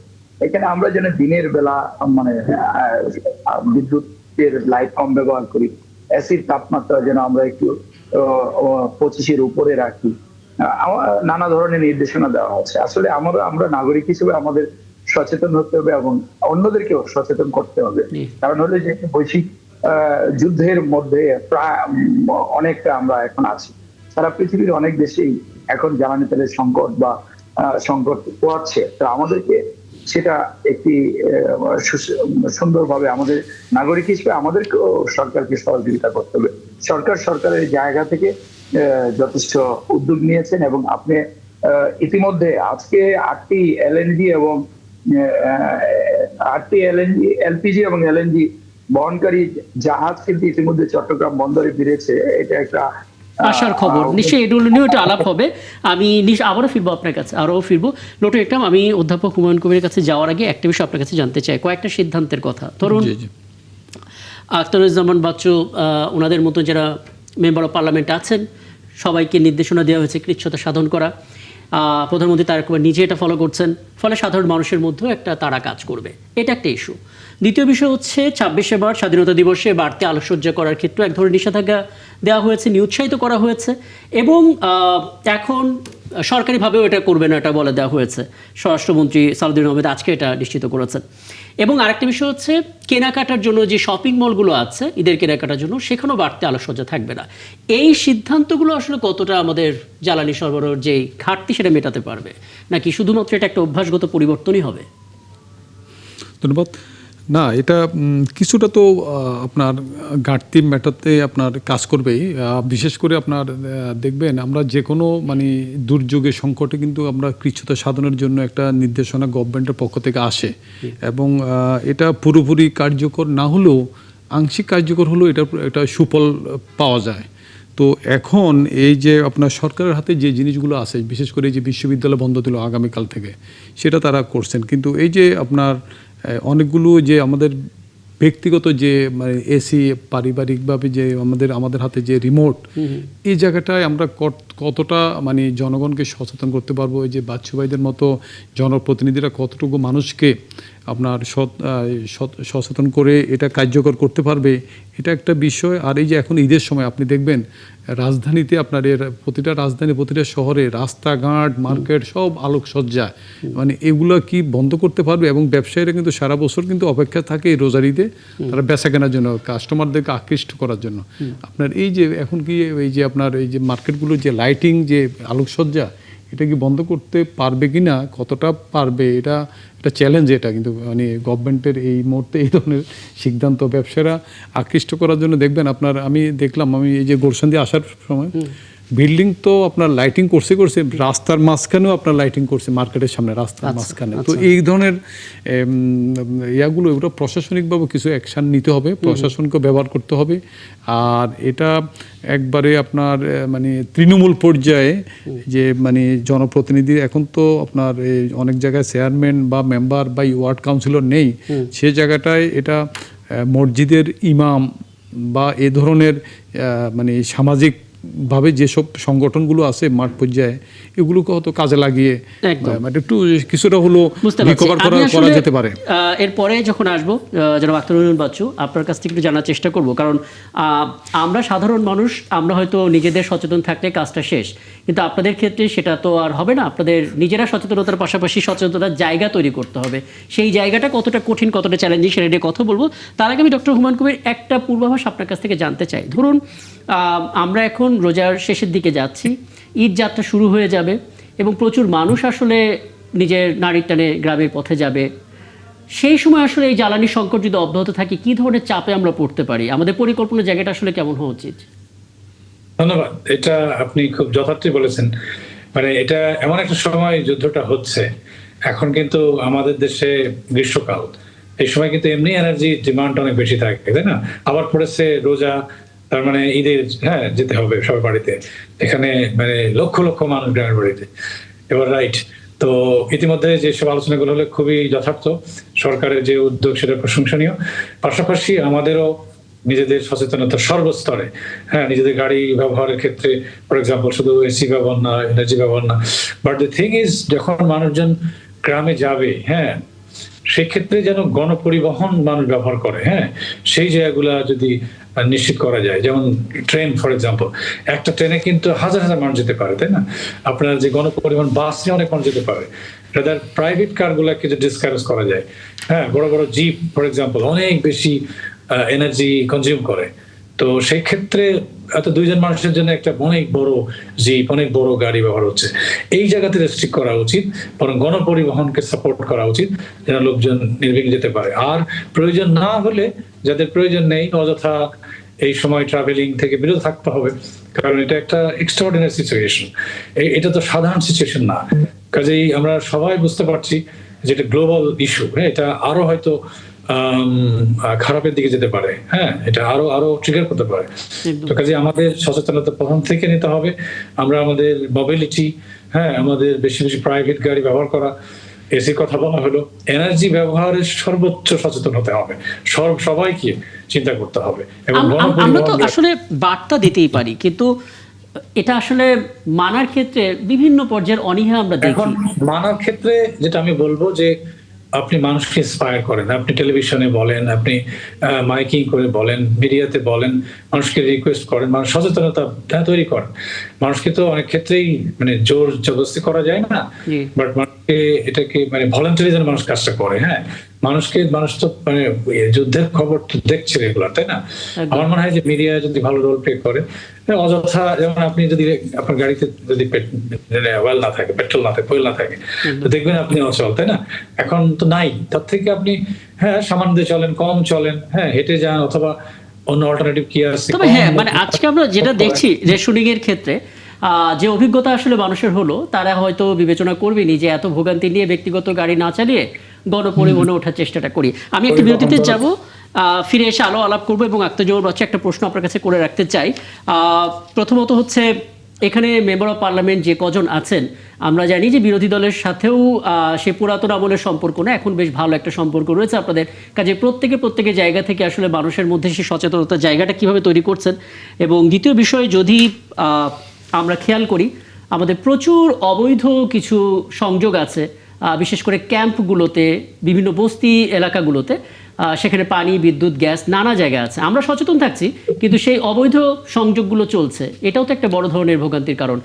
এখানে আমরা যেন দিনের বেলা মানে বিদ্যুতের লাইট কম ব্যবহার করি, এসির তাপমাত্রা যেন আমরা একটু 25-এর উপরে রাখি। নানা ধরনের নির্দেশনা দেওয়া হচ্ছে। আসলে আমরা নাগরিক হিসেবে আমাদের সচেতন হতে হবে এবং অন্যদেরকেও সচেতন করতে হবে। কারণ হলো যে বৈশ্বিক যুদ্ধের মধ্যে প্রায় অনেকটা আমরা এখন আছি। সারা পৃথিবীর অনেক দেশেই এখন জ্বালানি তেলের সংকট পোয়াচ্ছে। তো আমাদেরকে সেটা একটি সুন্দরভাবে আমাদের নাগরিক হিসেবে আমাদেরকেও সরকারকে সহযোগিতা করতে হবে। সরকারের জায়গা থেকে যথেষ্ট উদ্যোগ নিয়েছেন, এবং আপনি ইতিমধ্যে আজকে 8টি এলএনজি এবং 8টি এলপিজি এবং এলএনজি বহনকারী জাহাজ কিন্তু ইতিমধ্যে চট্টগ্রাম বন্দরে ফিরেছে। এটা একটা আশার খবর। নিশ্চয়ই এগুলো নিয়েও একটা আলাপ হবে। আমি আবারও ফিরবো আপনার কাছে, আরও ফিরবো। নটু একরাম, আমি অধ্যাপক হুমায়ুন কবিরের কাছে যাওয়ার আগে একটা বিষয় আপনার কাছে জানতে চাই, কয়েকটা সিদ্ধান্তের কথা। ধরুন আখতারুজ্জামান বাচ্চু, ওনাদের মতো যারা মেম্বার অফ পার্লামেন্ট আছেন, সবাইকে নির্দেশনা দেওয়া হয়েছে কৃচ্ছতা সাধন করা। প্রধানমন্ত্রী তারেক রহমান নিজে এটা ফলো করছেন, ফলে সাধারণ মানুষের মধ্যেও একটা তারা কাজ করবে। এটা একটা ইস্যু। দ্বিতীয় বিষয় হচ্ছে 26শে বার স্বাধীনতা দিবসে বাড়তি আলোকসজ্জা করার ক্ষেত্রে এক ধরনের নিষেধাজ্ঞা দেওয়া হয়েছে, নিরুৎসাহিত করা হয়েছে, এবং এখন সরকারিভাবেও এটা করবে না, এটা বলে দেওয়া হয়েছে। স্বরাষ্ট্রমন্ত্রী সালাউদ্দিন আহমেদ আজকে এটা নিশ্চিত করেছেন। এবং আরেকটা বিষয় হচ্ছে কেনাকাটার জন্য যে শপিং মলগুলো আছে ঈদের কেনাকাটার জন্য, সেখানেও বাড়তি আলোকসজ্জা থাকবে না। এই সিদ্ধান্তগুলো আসলে কতটা আমাদের জ্বালানি সরবরাহের যে ঘাটতি সেটা মেটাতে পারবে, নাকি শুধুমাত্র এটা একটা অভ্যাসগত পরিবর্তনই হবে? ধন্যবাদ। না, এটা কিছুটা তো আপনার ঘাটতি মেটাতে আপনার কাজ করবেই। বিশেষ করে আপনার দেখবেন আমরা যে কোনো মানে দুর্যোগে সংকটে কিন্তু আমরা কৃচ্ছতা সাধনের জন্য একটা নির্দেশনা গভর্নমেন্টের পক্ষ থেকে আসে, এবং এটা পুরোপুরি কার্যকর না হলেও আংশিক কার্যকর হলেও এটা একটা সুফল পাওয়া যায়। তো এখন এই যে আপনার সরকারের হাতে যে জিনিসগুলো আছে, বিশেষ করে এই যে বিশ্ববিদ্যালয় বন্ধ দিল আগামীকাল থেকে, সেটা তারা করছেন। কিন্তু এই যে আপনার অনেকগুলো যে আমাদের ব্যক্তিগত যে মানে এসি পারিবারিকভাবে যে আমাদের হাতে যে রিমোট, এই জায়গাটায় আমরা কতটা মানে জনগণকে সচেতন করতে পারবো, এই যে বাচ্চু ভাইদের মতো জনপ্রতিনিধিরা কতটুকু মানুষকে আপনার সচেতন করে এটা কার্যকর করতে পারবে, এটা একটা বিষয়। আর এই যে এখন ঈদের সময় আপনি দেখবেন রাজধানীতে আপনার প্রতিটা রাজধানী প্রতিটা শহরে রাস্তাঘাট মার্কেট সব আলোকসজ্জা, মানে এগুলো কি বন্ধ করতে পারবে? এবং ব্যবসায়ীরা কিন্তু সারা বছর কিন্তু অপেক্ষা থাকে এই রোজার ঈদে তারা বেচা কেনার জন্য, কাস্টমারদেরকে আকৃষ্ট করার জন্য। আপনার এই যে এখন কি এই যে আপনার এই যে মার্কেটগুলো যে লাইটিং যে আলোকসজ্জা, এটা কি বন্ধ করতে পারবে কি না, কতটা পারবে, এটা চ্যালেঞ্জ। এটা কিন্তু মানে গভর্নমেন্টের এই মুহূর্তে এই ধরনের সিদ্ধান্ত ব্যবসায়ীরা আকৃষ্ট করার জন্য দেখবেন আপনার, আমি দেখলাম আমি এই যে গুলশান দিয়ে আসার সময় বিল্ডিং তো আপনার লাইটিং করছে রাস্তার মাঝখানেও আপনার লাইটিং করছে, মার্কেটের সামনে রাস্তার মাঝখানে। তো এই ধরনের এগুলো প্রশাসনিকভাবে কিছু অ্যাকশান নিতে হবে, প্রশাসনকে ব্যবহার করতে হবে। আর এটা একবারে আপনার মানে তৃণমূল পর্যায়ে যে মানে জনপ্রতিনিধি, এখন তো আপনার অনেক জায়গায় চেয়ারম্যান বা মেম্বার বা ওয়ার্ড কাউন্সিলর নেই, সে জায়গাটায় এটা মসজিদের ইমাম বা এ ধরনের মানে সামাজিক ভাবে যেসব সংগঠনগুলো আছে মাঠ পর্যায়ে, এগুলোকে হয়তো কাজে লাগিয়ে একটু কিছুটা হলো রিকভার করা যেতে পারে। এরপরে যখন আসবো জনাব আখতারুল বাচ্চু, আপনার কাছ থেকে একটু জানার চেষ্টা করব, কারণ আমরা সাধারণ মানুষ, আমরা হয়তো নিজেদের সচেতন থাকলে কাজটা শেষ, কিন্তু আপনাদের ক্ষেত্রে সেটা তো আর হবে না। আপনাদের নিজেরা সচেতনতার পাশাপাশি সচেতনতার জায়গা তৈরি করতে হবে। সেই জায়গাটা কতটা কঠিন, কতটা চ্যালেঞ্জিং, সেটা নিয়ে কথা বলবো। তার আগে আমি ডক্টর হুমায়ুন কবির একটা পূর্বাভাস আপনার কাছ থেকে জানতে চাই। ধরুন আমরা এখন রোজার শেষের দিকে যাচ্ছি, ঈদ যাত্রা শুরু হয়ে যাবে এবং প্রচুর মানুষ আসলে নিজের নারীর টানে গ্রামের পথে যাবে। সেই সময় আসলে এই জ্বালানি সংকট যদি অব্যাহত থাকে, কি ধরনের চাপে আমরা পড়তে পারি? আমাদের পরিকল্পনার জায়গাটা আসলে কেমন হওয়া উচিত? ধন্যবাদ, এটা আপনি খুব যথার্থই বলেছেন। মানে এটা এমন একটা সময় যুদ্ধটা হচ্ছে, এখন কিন্তু আমাদের দেশে গ্রীষ্মকাল, এই সময় কিন্তু এমনি এনার্জি ডিমান্ড অনেক বেশি থাকে, তাই না? আবার পড়েছে রোজা, তার মানে ঈদের যেতে হবে সবার বাড়িতে, এখানে মানে লক্ষ লক্ষ মানুষ গ্রামের বাড়িতে। এবার রাইট, তো ইতিমধ্যে যেসব আলোচনাগুলো হলো খুবই যথার্থ, সরকারের যে উদ্যোগ সেটা প্রশংসনীয়। পাশাপাশি আমাদেরও নিজেদের সচেতনতা সর্বস্তরে, নিজেদের গাড়ি ব্যবহারের ক্ষেত্রে ফর এক্সাম্পল শুধু এসি ব্যবহার না, এনার্জি ব্যবহার না, বাট দ্য থিং ইজ যখন মানুষজন গ্রামে যাবে, সেক্ষেত্রে যেন গণপরিবহন মানুষ ব্যবহার করে, সেই জায়গাগুলা যদি নিশ্চিত করা যায়। যেমন ট্রেন ফর এক্সাম্পল, একটা ট্রেনে কিন্তু হাজার হাজার মানুষ যেতে পারে, তাই না? আপনার যে গণপরিবহন বাসে অনেক মানুষ যেতে পারে, রাদার প্রাইভেট কারগুলাকে যদি ডিসকারেজ করা যায়। বড় বড় জিপ ফর এক্সাম্পল অনেক বেশি এনার্জি কনজিউম করে, তো সেই ক্ষেত্রে এত দুইজন মানুষের জন্য একটা অনেক বড় জিপ, অনেক বড় গাড়ি ব্যবহার হচ্ছে, এই জায়গাতে রেস্ট্রিক্ট করা উচিত। বরং গণপরিবহনকে সাপোর্ট করা উচিত যেন লোকজন নির্বিঘ্নে যেতে পারে। আর প্রয়োজন না হলে, যাদের প্রয়োজন নেই, অযথা এই সময় ট্রাভেলিং থেকে বিরত থাকতে হবে, কারণ এটা একটা এক্সট্রাঅর্ডিনারি সিচুয়েশন, এটা তো সাধারণ সিচুয়েশন না। কাজেই আমরা সবাই বুঝতে পারছি যে এটা গ্লোবাল ইস্যু, এটা আরো হয়তো খারাপের দিকে যেতে পারে, এটা আরো ট্রিগার করতে পারে। তো কাজে আমাদের সচেতনতা প্রথম থেকে নিতে হবে। আমরা আমাদের মোবিলিটি, আমাদের বেশি বেশি প্রাইভেট গাড়ি ব্যবহার করা, এসির কথা বলা হলো, এনার্জি ব্যবহারের সর্বোচ্চ সচেতন হতে হবে, সবাইকে চিন্তা করতে হবে। এবং আমরা তো আসলে বার্তা দিতেই পারি, কিন্তু এটা আসলে মানার ক্ষেত্রে বিভিন্ন পর্যায়ের অনীহা আমরা দেখি। এখন মানার ক্ষেত্রে যেটা আমি বলবো যে আপনি মানুষকে ইন্সপায়ার করেন, আপনি টেলিভিশনে বলেন, আপনি মাইকিং করে বলেন, মিডিয়াতে বলেন, মানুষকে রিকোয়েস্ট করেন, মানুষ সচেতনতা তৈরি করেন। মানুষকে তো অনেক ক্ষেত্রেই মানে জোর জবরদস্তি করা যায় না, বাট মানুষকে এটাকে মানে ভলান্টারি যেন মানুষ কাজটা করে। মানুষ তো মানে যুদ্ধের খবর তো দেখছে রেগুলার, তাই না? আমার মনে হয় যে মিডিয়া যদি ভালো রোল প্লে করে, অযথা, যেমন আপনি যদি আপনার গাড়িতে যদি অয়েল না থাকে, পেট্রোল না থাকে, ফুয়েল না থাকে, তো দেখবেন আপনি অচল, তাই না? এখন তো নাই, তার থেকে আপনি সামান্য চলেন, কম চলেন, হেঁটে যান, অথবা অন্য অল্টারনেটিভ কি আছে। তবে মানে আজকে আমরা যেটা দেখছি রেশনিং এর ক্ষেত্রে যে অভিজ্ঞতা আসলে মানুষের হলো, তারা হয়তো বিবেচনা করবে যে এত ভোগান্তি নিয়ে ব্যক্তিগত গাড়ি না চালিয়ে গণপরিবহনে ওঠার চেষ্টাটা করি। আমি একটু বিরতিতে যাব, ফিরে এসে আলো আলাপ করবো এবং আখতারুল বাচ্চু একটা প্রশ্ন আপনার কাছে করে রাখতে চাই। প্রথমত হচ্ছে এখানে মেম্বার অফ পার্লামেন্ট যে কজন আছেন, আমরা জানি যে বিরোধী দলের সাথেও সে পুরাতন আমলের সম্পর্ক না, এখন বেশ ভালো একটা সম্পর্ক রয়েছে আপনাদের। কাজে প্রত্যেকের জায়গা থেকে আসলে মানুষের মধ্যে সেই সচেতনতার জায়গাটা কিভাবে তৈরি করছেন। এবং দ্বিতীয় বিষয়, যদি আমরা খেয়াল করি, আমাদের প্রচুর অবৈধ কিছু সংযোগ আছে, বিশেষ করে ক্যাম্পগুলোতে, বিভিন্ন বস্তি এলাকাগুলোতে, সেখানে পানি, বিদ্যুৎ, গ্যাস নানা জায়গায় আছে। আমরা সচেতন থাকছি, কিন্তু সেই অবৈধ সংযোগগুলো চলছে, এটাও তো একটা বড় ধরনের ভোগান্তির কারণ।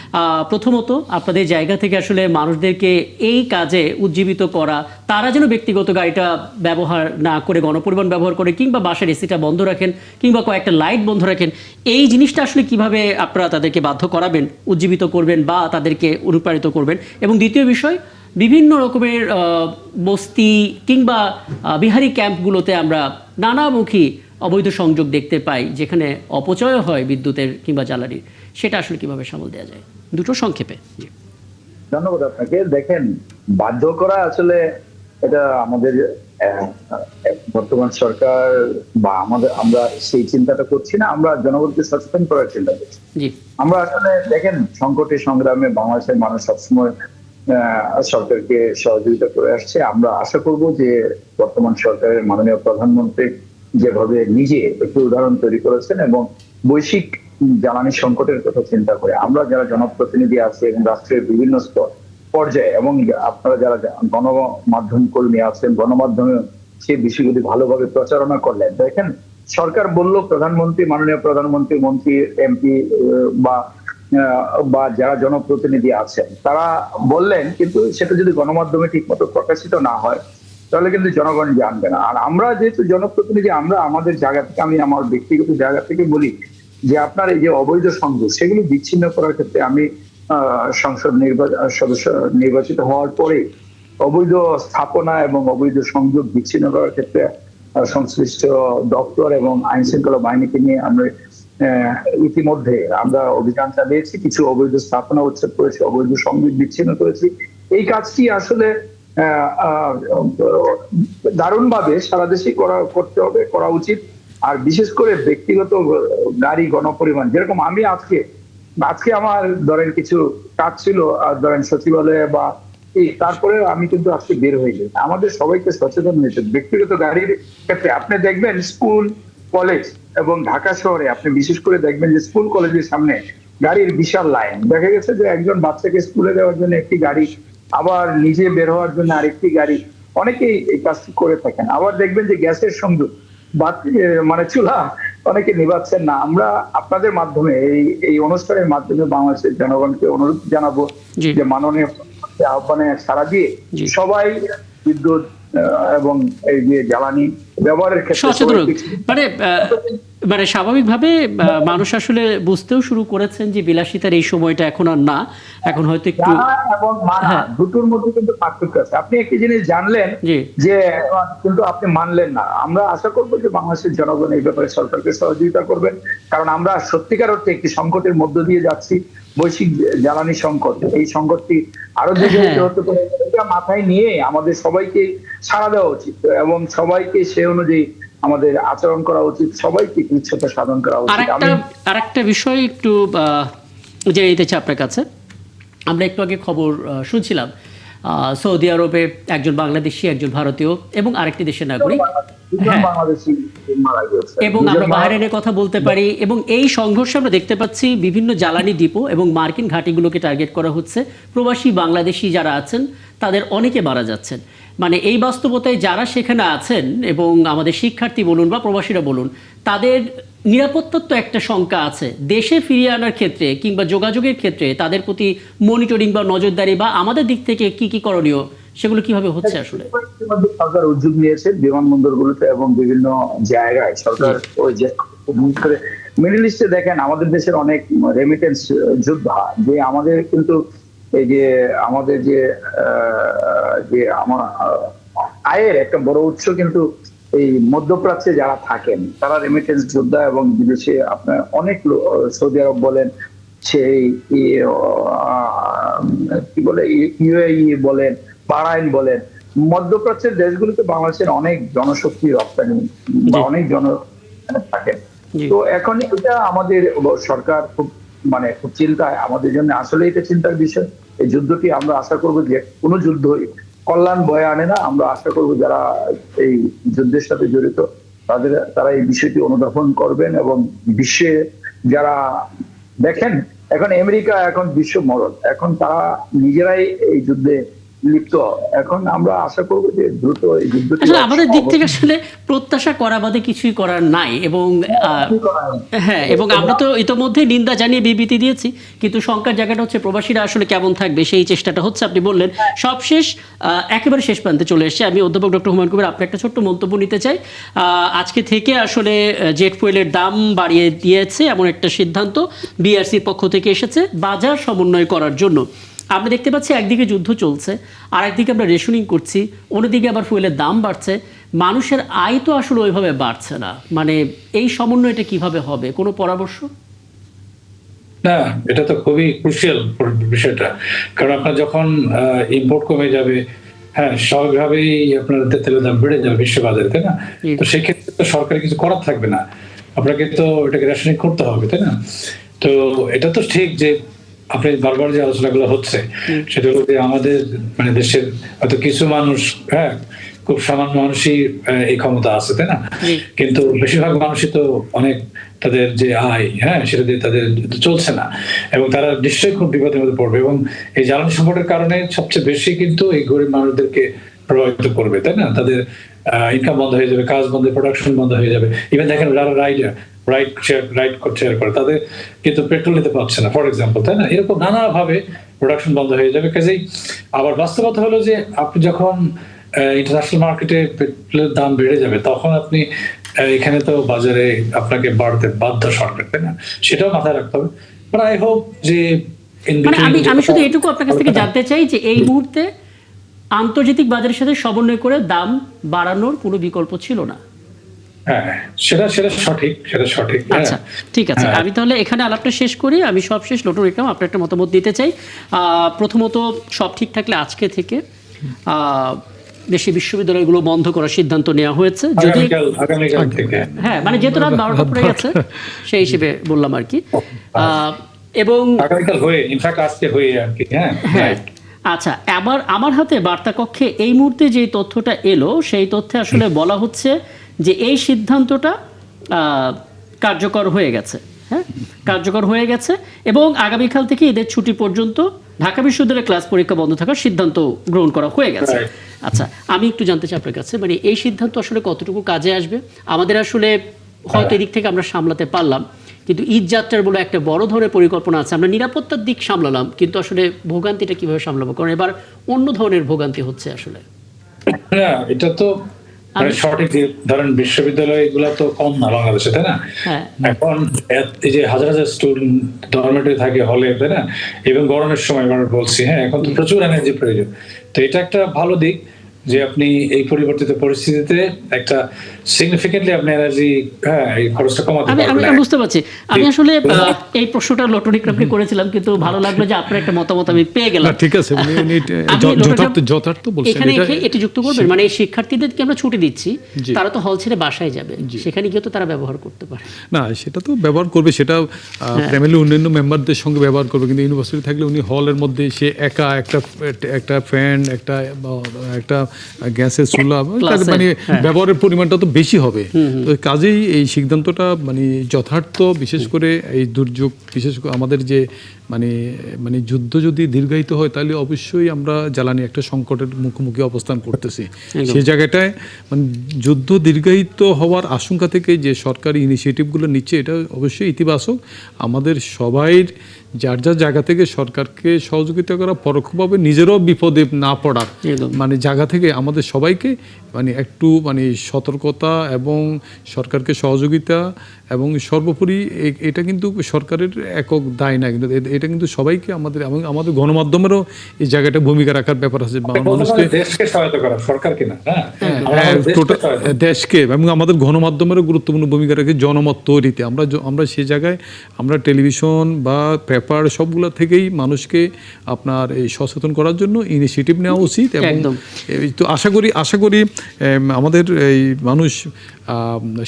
প্রথমত আপনাদের জায়গা থেকে আসলে মানুষদেরকে এই কাজে উজ্জীবিত করা, তারা যেন ব্যক্তিগত গাড়িটা ব্যবহার না করে গণপরিবহন ব্যবহার করে, কিংবা বাসার এসিটা বন্ধ রাখেন, কিংবা কয়েকটা লাইট বন্ধ রাখেন, এই জিনিসটা আসলে কিভাবে আপনারা তাদেরকে বাধ্য করাবেন, উজ্জীবিত করবেন বা তাদেরকে অনুপ্রাণিত করবেন। এবং দ্বিতীয় বিষয়, বিভিন্ন রকমের বস্তি কিংবা বিহারি ক্যাম্পগুলোতে আমরা নানামুখী অবৈধ সংযোগ দেখতে পাই, যেখানে অপচয় হয় বিদ্যুতের কিংবা জ্বালানির, সেটা আসলে কিভাবে সামাল দেওয়া যায়, দুটো সংক্ষেপে। ধন্যবাদ আপনাকে। দেখেন, বাধ্য করা আসলে এটা আমাদের বর্তমান সরকার বা আমরা সেই চিন্তাটা করছি না, আমরা জনগণকে সচেতন করার চিন্তা করছি। জি, আমরা আসলে দেখেন, সংকটে সংগ্রামে বাংলাদেশের মানুষ সবসময় সরকারকে সহযোগিতা করে আসছে। আমরা আশা করব যে বর্তমান সরকারের মাননীয় প্রধানমন্ত্রী যেভাবে নিজে একটি উদাহরণ তৈরি করেছেন এবং বৈশ্বিক জ্বালানি সংকটের কথা চিন্তা করে আমরা যারা জনপ্রতিনিধি আছি এবং রাষ্ট্রের বিভিন্ন স্তর পর্যায়ে এবং আপনারা যারা গণমাধ্যম কর্মী আছেন, গণমাধ্যমে সেই বিষয়গুলি ভালোভাবে প্রচারণা করলেন। দেখেন, সরকার বললো, প্রধানমন্ত্রী, মাননীয় প্রধানমন্ত্রী, মন্ত্রী, এমপি বা যারা জনপ্রতিনিধি আছেন তারা বললেন, কিন্তু সেটা যদি গণমাধ্যমে ঠিক মতো প্রকাশিত না হয় তাহলে কিন্তু জনগণ জানবে না। আর আমরা যেহেতু জনপ্রতিনিধি, আমরা আমাদের জায়গা থেকে, আমি আমার ব্যক্তিগত জায়গা থেকে বলি যে আপনার এই যে অবৈধ সংযোগ সেগুলি বিচ্ছিন্ন করার ক্ষেত্রে আমি সংসদ সদস্য নির্বাচিত হওয়ার পরে অবৈধ স্থাপনা এবং অবৈধ সংযোগ বিচ্ছিন্ন করার ক্ষেত্রে সংশ্লিষ্ট দপ্তর এবং আইন শৃঙ্খলা বাহিনীকে নিয়ে আমরা ইতিমধ্যে আমরা অভিযান চালিয়েছি, কিছু অবৈধ স্থাপনা উচ্ছেদ করেছি, অবৈধ সংযোগ বিচ্ছিন্ন করেছি। এই কাজটি আসলে দারুণভাবে সারা দেশে করা উচিত। আর বিশেষ করে ব্যক্তিগত গাড়ি গণপরিবহন, যেরকম আমি আজকে আমার ধরেন কিছু কাজ ছিল, ধরেন সচিবালয়ে বা তারপরে আমি কিন্তু আজকে বের হয়ে যাই। আমাদের সবাইকে সচেতন হয়েছে ব্যক্তিগত গাড়ির ক্ষেত্রে। আপনি দেখবেন স্কুল, কলেজ এবং ঢাকা শহরে আপনি বিশেষ করে দেখবেন যে স্কুল কলেজের সামনে গাড়ির বিশাল লাইন। দেখা গেছে যে একজন বাচ্চাকে স্কুলে দেওয়ার জন্য একটি গাড়ি, আবার নিজে বের হওয়ার জন্য আরেকটি গাড়ি, অনেকেই এই কাজটি করে থাকেন। আবার দেখবেন যে গ্যাসের সংযোগ মানে চুলা অনেকে নিভাচ্ছেন না। আমরা আপনাদের মাধ্যমে এই অনুষ্ঠানের মাধ্যমে বাংলাদেশের জনগণকে অনুরোধ জানাবো যে মাননীয় আহ্বানে সাড়া দিয়ে সবাই বিদ্যুৎ এবং এই যে জ্বালানি ব্যবহারের ক্ষেত্রে সচেতন, মানে স্বাভাবিকভাবে মানুষ আসলে বুঝতেও শুরু করেছেন যে বিলাসিতার এই সময়টা এখন আর না, এখন হয়তো একটু এবং দুটোর মধ্যে কিন্তু পার্থক্য আছে। আপনি একটি জিনিস জানলেন যে কিন্তু আপনি মানলেন না। আমরা আশা করবো যে বাংলাদেশের জনগণ এই ব্যাপারে সরকারকে সহযোগিতা করবেন, কারণ আমরা সত্যিকার অর্থে একটি সংকটের মধ্য দিয়ে যাচ্ছি, বৈশ্বিক জ্বালানি সংকট। এই সংকটটি আরো দীর্ঘায়িত হতে পারে, এটা মাথায় নিয়ে আমাদের সবাইকে সাড়া দেওয়া উচিত এবং সবাইকে সে অনুযায়ী আমাদের আচরণ করা উচিত, সবাইকে কৃচ্ছতা সাধন করা উচিত। আরেকটা বিষয় একটু জেনে নিতে চাই আপনার কাছে। আমরা একটু আগে খবর শুনছিলাম সৌদি আরবে একজন বাংলাদেশি, একজন ভারতীয় এবং আরেকটি দেশের নাগরিক, এবং আমরা বাহরাইনের কথা বলতে পারি। এবং এই সংঘর্ষে আমরা দেখতে পাচ্ছি বিভিন্ন জ্বালানি ডিপো এবং মার্কিন ঘাঁটিগুলোকে টার্গেট করা হচ্ছে। প্রবাসী বাংলাদেশি যারা আছেন তাদের অনেকে মারা যাচ্ছেন। মানে এই বাস্তবতায় যারা সেখানে আছেন এবং আমাদের শিক্ষার্থী বলুন বা প্রবাসীরা বলুন, তাদের নিরাপত্তার তো একটা শঙ্কা আছে। দেশে ফিরিয়ে আনার ক্ষেত্রে কিংবা যোগাযোগের ক্ষেত্রে তাদের প্রতি মনিটরিং বা নজরদারি বা আমাদের দিক থেকে কি কি করণীয়, সেগুলো কিভাবে হচ্ছে আসলে? সরকার উদ্যোগ নিয়েছে বিমানবন্দরগুলোতে এবং বিভিন্ন জায়গায় সরকার ওই যে মিডল ইস্টে দেখেন আমাদের দেশের অনেক রেমিটেন্স যোদ্ধা, যে আমাদের কিন্তু এই যে আমাদের যে আমার আয়ের একটা বড় উৎস কিন্তু এই মধ্যপ্রাচ্যে যারা থাকেন তারা রেমিটেন্স যোদ্ধা, এবং বিদেশে আপনার অনেক সৌদি আরব বলেন, সেই কি বলে ইউএই বলেন, বাহরাইন বলেন, মধ্যপ্রাচ্যের দেশগুলোতে বাংলাদেশের অনেক জনশক্তি রপ্তানি বা অনেক জন থাকেন। তো এখন এটা আমাদের সরকার খুব মানে খুব চিন্তায়, আমাদের জন্য আসলে এটা চিন্তার বিষয়। এই যুদ্ধটি আমরা আশা করব যে কোনো যুদ্ধই কল্যাণ বয়ে আনে না। আমরা আশা করব যারা এই যুদ্ধের সাথে জড়িত তারা এই বিষয়টি অনুধাবন করবেন, এবং বিশ্বে যারা দেখেন এখন আমেরিকা এখন বিশ্ব মরণ, এখন তারা নিজেরাই এই যুদ্ধে লিপ্ত। এখন আমরা আশা করবো যে দ্রুত এই যুদ্ধটি আসলে আমাদের দিক থেকে আসলে প্রত্যাশা করা বাদে কিছুই করার নাই, এবং হ্যাঁ, এবং আমরা তো ইতোমধ্যে নিন্দা জানিয়ে বিবৃতি দিয়েছি, কিন্তু শঙ্কার জায়গাটা হচ্ছে প্রবাসীরা আসলে কেমন থাকবে সেই চেষ্টাটা হচ্ছে। আপনি বললেন সবশেষ একেবারে শেষ প্রান্তে চলে এসেছে। আমি অধ্যাপক ডক্টর হুমায়ুন কবির আপনার একটা ছোট্ট মন্তব্য নিতে চাই। আজকে থেকে আসলে জেট ফুয়েলের দাম বাড়িয়ে দিয়েছে এমন একটা সিদ্ধান্ত বিআরসির পক্ষ থেকে এসেছে বাজার সমন্বয় করার জন্য। আমরা দেখতে পাচ্ছি একদিকে যুদ্ধ চলছে, আর একদিকে আমরা রেশনিং করছি, অন্যদিকে আবার ফুয়েলের দাম বাড়ছে। মানুষের আয় তো আসলে ওইভাবে বাড়ছে না, মানে এই সমন্বয়টা কিভাবে হবে? কোনো পরামর্শ? না, এটা তো খুবই ক্রুশিয়াল বিষয়টা, কারণ আপনার যখন ইম্পোর্ট কমে যাবে, হ্যাঁ, স্বাভাবিকভাবেই আপনার তেলের দাম বেড়ে যাবে বিশ্ববাজারে, তাই না? তো সেক্ষেত্রে তো সরকারের কিছু করার থাকবে না, আপনাকে তো এটাকে রেশনিং করতে হবে, তাই না? তো এটা তো ঠিক যে আপনি বারবার যে আলোচনাগুলো হচ্ছে সেটা হলো যে আমাদের মানে দেশের হয়তো কিছু মানুষ, হ্যাঁ, খুব সামান্য মানুষই এই ক্ষমতা আছে, তাই না? কিন্তু বেশিরভাগ মানুষই তো অনেক তাদের যে আয়, হ্যাঁ, সেটা দিয়ে তাদের চলছে না, এবং তারা নিশ্চয়ই খুব বিপদের মধ্যে পড়বে। এবং এই জ্বালানি সংকটের কারণে সবচেয়ে বেশি কিন্তু এই গরিব মানুষদেরকে প্রভাবিত করবে, তাই না? তাদের ইনকাম বন্ধ হয়ে যাবে, কাজ বন্ধ, প্রোডাকশন বন্ধ হয়ে যাবে। ইভেন দেখেন যারা রাইড শেয়ার করে তাদের কিন্তু পেট্রোল নিতে পারছে না, ফর এক্সাম্পল, তাই না? এরকম নানাভাবে প্রোডাকশন বন্ধ হয়ে যাবে। কাজেই আবার বাস্তবতা হলো যে আপনি যখন ইন্টারন্যাশনাল মার্কেটে পেট্রোলের দাম বেড়ে যাবে, তখন আপনি এখানে তো বাজারে আপনাকে বাড়তে বাধ্য সরকার, তাই না? সেটাও মাথায় রাখতে হবে। বাট আই হোপ যে মানে আমি শুধু এটুকু আপনার কাছ থেকে জানতে চাই যে এই মুহূর্তে আন্তর্জাতিক বাজারের সাথে সমন্বয় করে দাম বাড়ানোর কোনো বিকল্প ছিল না। হ্যাঁ, সেটা সঠিক, সেটা সঠিক। আচ্ছা, ঠিক আছে, আমি তাহলে এখানে আলাপটা শেষ করি। আমি সবশেষ লটন ইকরাম আপনার একটা মতামত দিতে চাই। প্রথমত, সব ঠিক থাকলে আজকে থেকে দেশি বিশ্ববিদ্যালয়গুলো বন্ধ করার সিদ্ধান্ত নেওয়া হয়েছে। যদি আগামীকাল থেকে, হ্যাঁ, মানে যেহেতু রাত 12টা পড়ে গেছে সেই হিসেবে বললাম আর কি। এবং আগামীকাল হয়ে, ইনফ্যাক্ট আজকে হয়ে আর কি। হ্যাঁ, আচ্ছা, আবার আমার হাতে বার্তা কক্ষে এই মুহূর্তে যে তথ্যটা এলো সেই তথ্যে আসলে বলা হচ্ছে যে এই সিদ্ধান্তটা কার্যকর হয়ে গেছে। হ্যাঁ, কার্যকর হয়ে গেছে, এবং আগামীকাল থেকে ঈদের ছুটি পর্যন্ত ঢাকা বিশ্ববিদ্যালয়ের ক্লাস পরীক্ষা বন্ধ থাকার সিদ্ধান্ত গ্রহণ করা হয়ে গেছে। আচ্ছা, আমি একটু জানতে চাই আপনার কাছে, মানে এই সিদ্ধান্ত আসলে কতটুকু কাজে আসবে? আমাদের আসলে হয়তো এদিক থেকে আমরা সামলাতে পারলাম, কিন্তু ঈদ যাত্রার বলে একটা বড় ধরনের পরিকল্পনা আছে। আমরা নিরাপত্তার দিক সামলালাম, কিন্তু আসলে ভোগান্তিটা কিভাবে সামলাবো? কারণ এবার অন্য ধরনের ভোগান্তি হচ্ছে আসলে। এটা তো সঠিক। ধরেন বিশ্ববিদ্যালয়গুলো তো কম না বাংলাদেশে, তাই না? এখন এই যে হাজার হাজার স্টুডেন্ট ডরমেটরি থাকে হলে, তাই না? এবং গরমের সময় আমরা বলছি, হ্যাঁ, এখন তো প্রচুর এনার্জি প্রয়োজন। তো এটা একটা ভালো দিক যে আপনি এই পরিবর্তিত পরিস্থিতিতে একটা সিগনিফিকেন্টলি আপনি এনার্জি, হ্যাঁ, এই খরচটা কমাতে পারবেন। আমি বুঝতে পারছি। আমি আসলে এই প্রশ্নটা লটন ইকরামকে করেছিলাম, কিন্তু ভালো লাগলো যে আপনার একটা মতামত আমি পেয়ে গেলাম। ঠিক আছে, যথার্থ বলছেন। এখানে এটি যুক্ত করবেন, মানে এই শিক্ষার্থীদেরকে আমরা ছুটি দিচ্ছি, তারা তো হল ছেড়ে বাসায় যাবে, সেখানে গিয়ে তো তারা ব্যবহার করতে পারে না। সেটা তো ব্যবহার করবে, সেটা ফ্যামিলি অন্যান্য মেম্বারদের সঙ্গে ব্যবহার করবে, কিন্তু ইউনিভার্সিটি থাকলে উনি হলের মধ্যে সে একা একটা ফ্যান, একটা গ্যাসের চুলা, মানে ব্যবহারের পরিমাণটা তো বেশি হবে। তো কাজেই এই সিদ্ধান্তটা মানে যথার্থ, বিশেষ করে এই দুর্যোগ, বিশেষ করে আমাদের যে মানে যুদ্ধ যদি দীর্ঘায়িত হয় তাহলে অবশ্যই আমরা জ্বালানি একটা সংকটের মুখোমুখি অবস্থান করতেছি। সেই জায়গাটায় মানে যুদ্ধ দীর্ঘায়িত হওয়ার আশঙ্কা থেকে যে সরকারি ইনিশিয়েটিভগুলো নিচ্ছে, এটা অবশ্যই ইতিবাচক। আমাদের সবাইর যার যার জায়গা থেকে সরকারকে সহযোগিতা করা, পরোক্ষভাবে নিজেরও বিপদে না পড়ার মানে জায়গা থেকে আমাদের সবাইকে মানে একটু মানে সতর্কতা এবং সরকারকে সহযোগিতা, এবং সর্বোপরি এটা কিন্তু সরকারের একক দায় না, কিন্তু এটা কিন্তু সবাইকে আমাদের গণমাধ্যমেরও এই জায়গাটা ভূমিকা রাখার ব্যাপার আছে। মানুষকে দেশকে সহায়তা করা, সরকারকে না, দেশকে, এবং আমাদের গণমাধ্যমেরও গুরুত্বপূর্ণ ভূমিকা রাখে জনমত তৈরিতে। আমরা সেই জায়গায় আমরা টেলিভিশন বা পেপার সবগুলো থেকেই মানুষকে আপনার এই সচেতন করার জন্য ইনিশিয়েটিভ নেওয়া উচিত। এবং তো আশা করি আমাদের এই মানুষ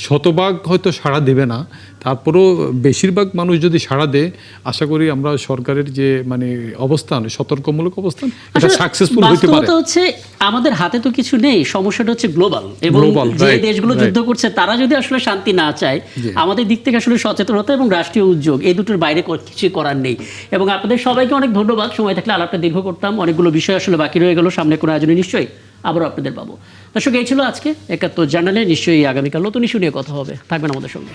শতভাগ হয়তো সাড়া দেবে না, তারপরেও বেশিরভাগ মানুষ যদি সাড়া দেয়, আশা করি আমরা সরকারের যে মানে অবস্থান, সতর্কমূলক অবস্থান, এটা আসলে সাকসেসফুল হতে পারে। বাস্তবতা হচ্ছে আমাদের হাতে তো কিছু নেই, সমস্যাটা হচ্ছে গ্লোবাল, এবং Global, যে right, দেশগুলো right. যুদ্ধ করছে তারা যদি আসলে শান্তি না চায়, আমাদের দিক থেকে আসলে সচেতনতা এবং রাষ্ট্রীয় উদ্যোগ এই দুটোর বাইরে কিছু করার নেই। এবং আপনাদের সবাইকে অনেক ধন্যবাদ, সময় থাকলে আলাপটা দীর্ঘ করতাম, অনেকগুলো বিষয় আসলে বাকি রয়ে গেল, সামনে কোনো আয়োজনে নিশ্চয়ই আবারও আপনাদের পাবো। দর্শক, এই ছিল আজকে ৭১ জার্নালে, নিশ্চয়ই আগামীকাল নতুন ইস্যু নিয়ে কথা হবে, থাকবেন আমাদের সঙ্গে।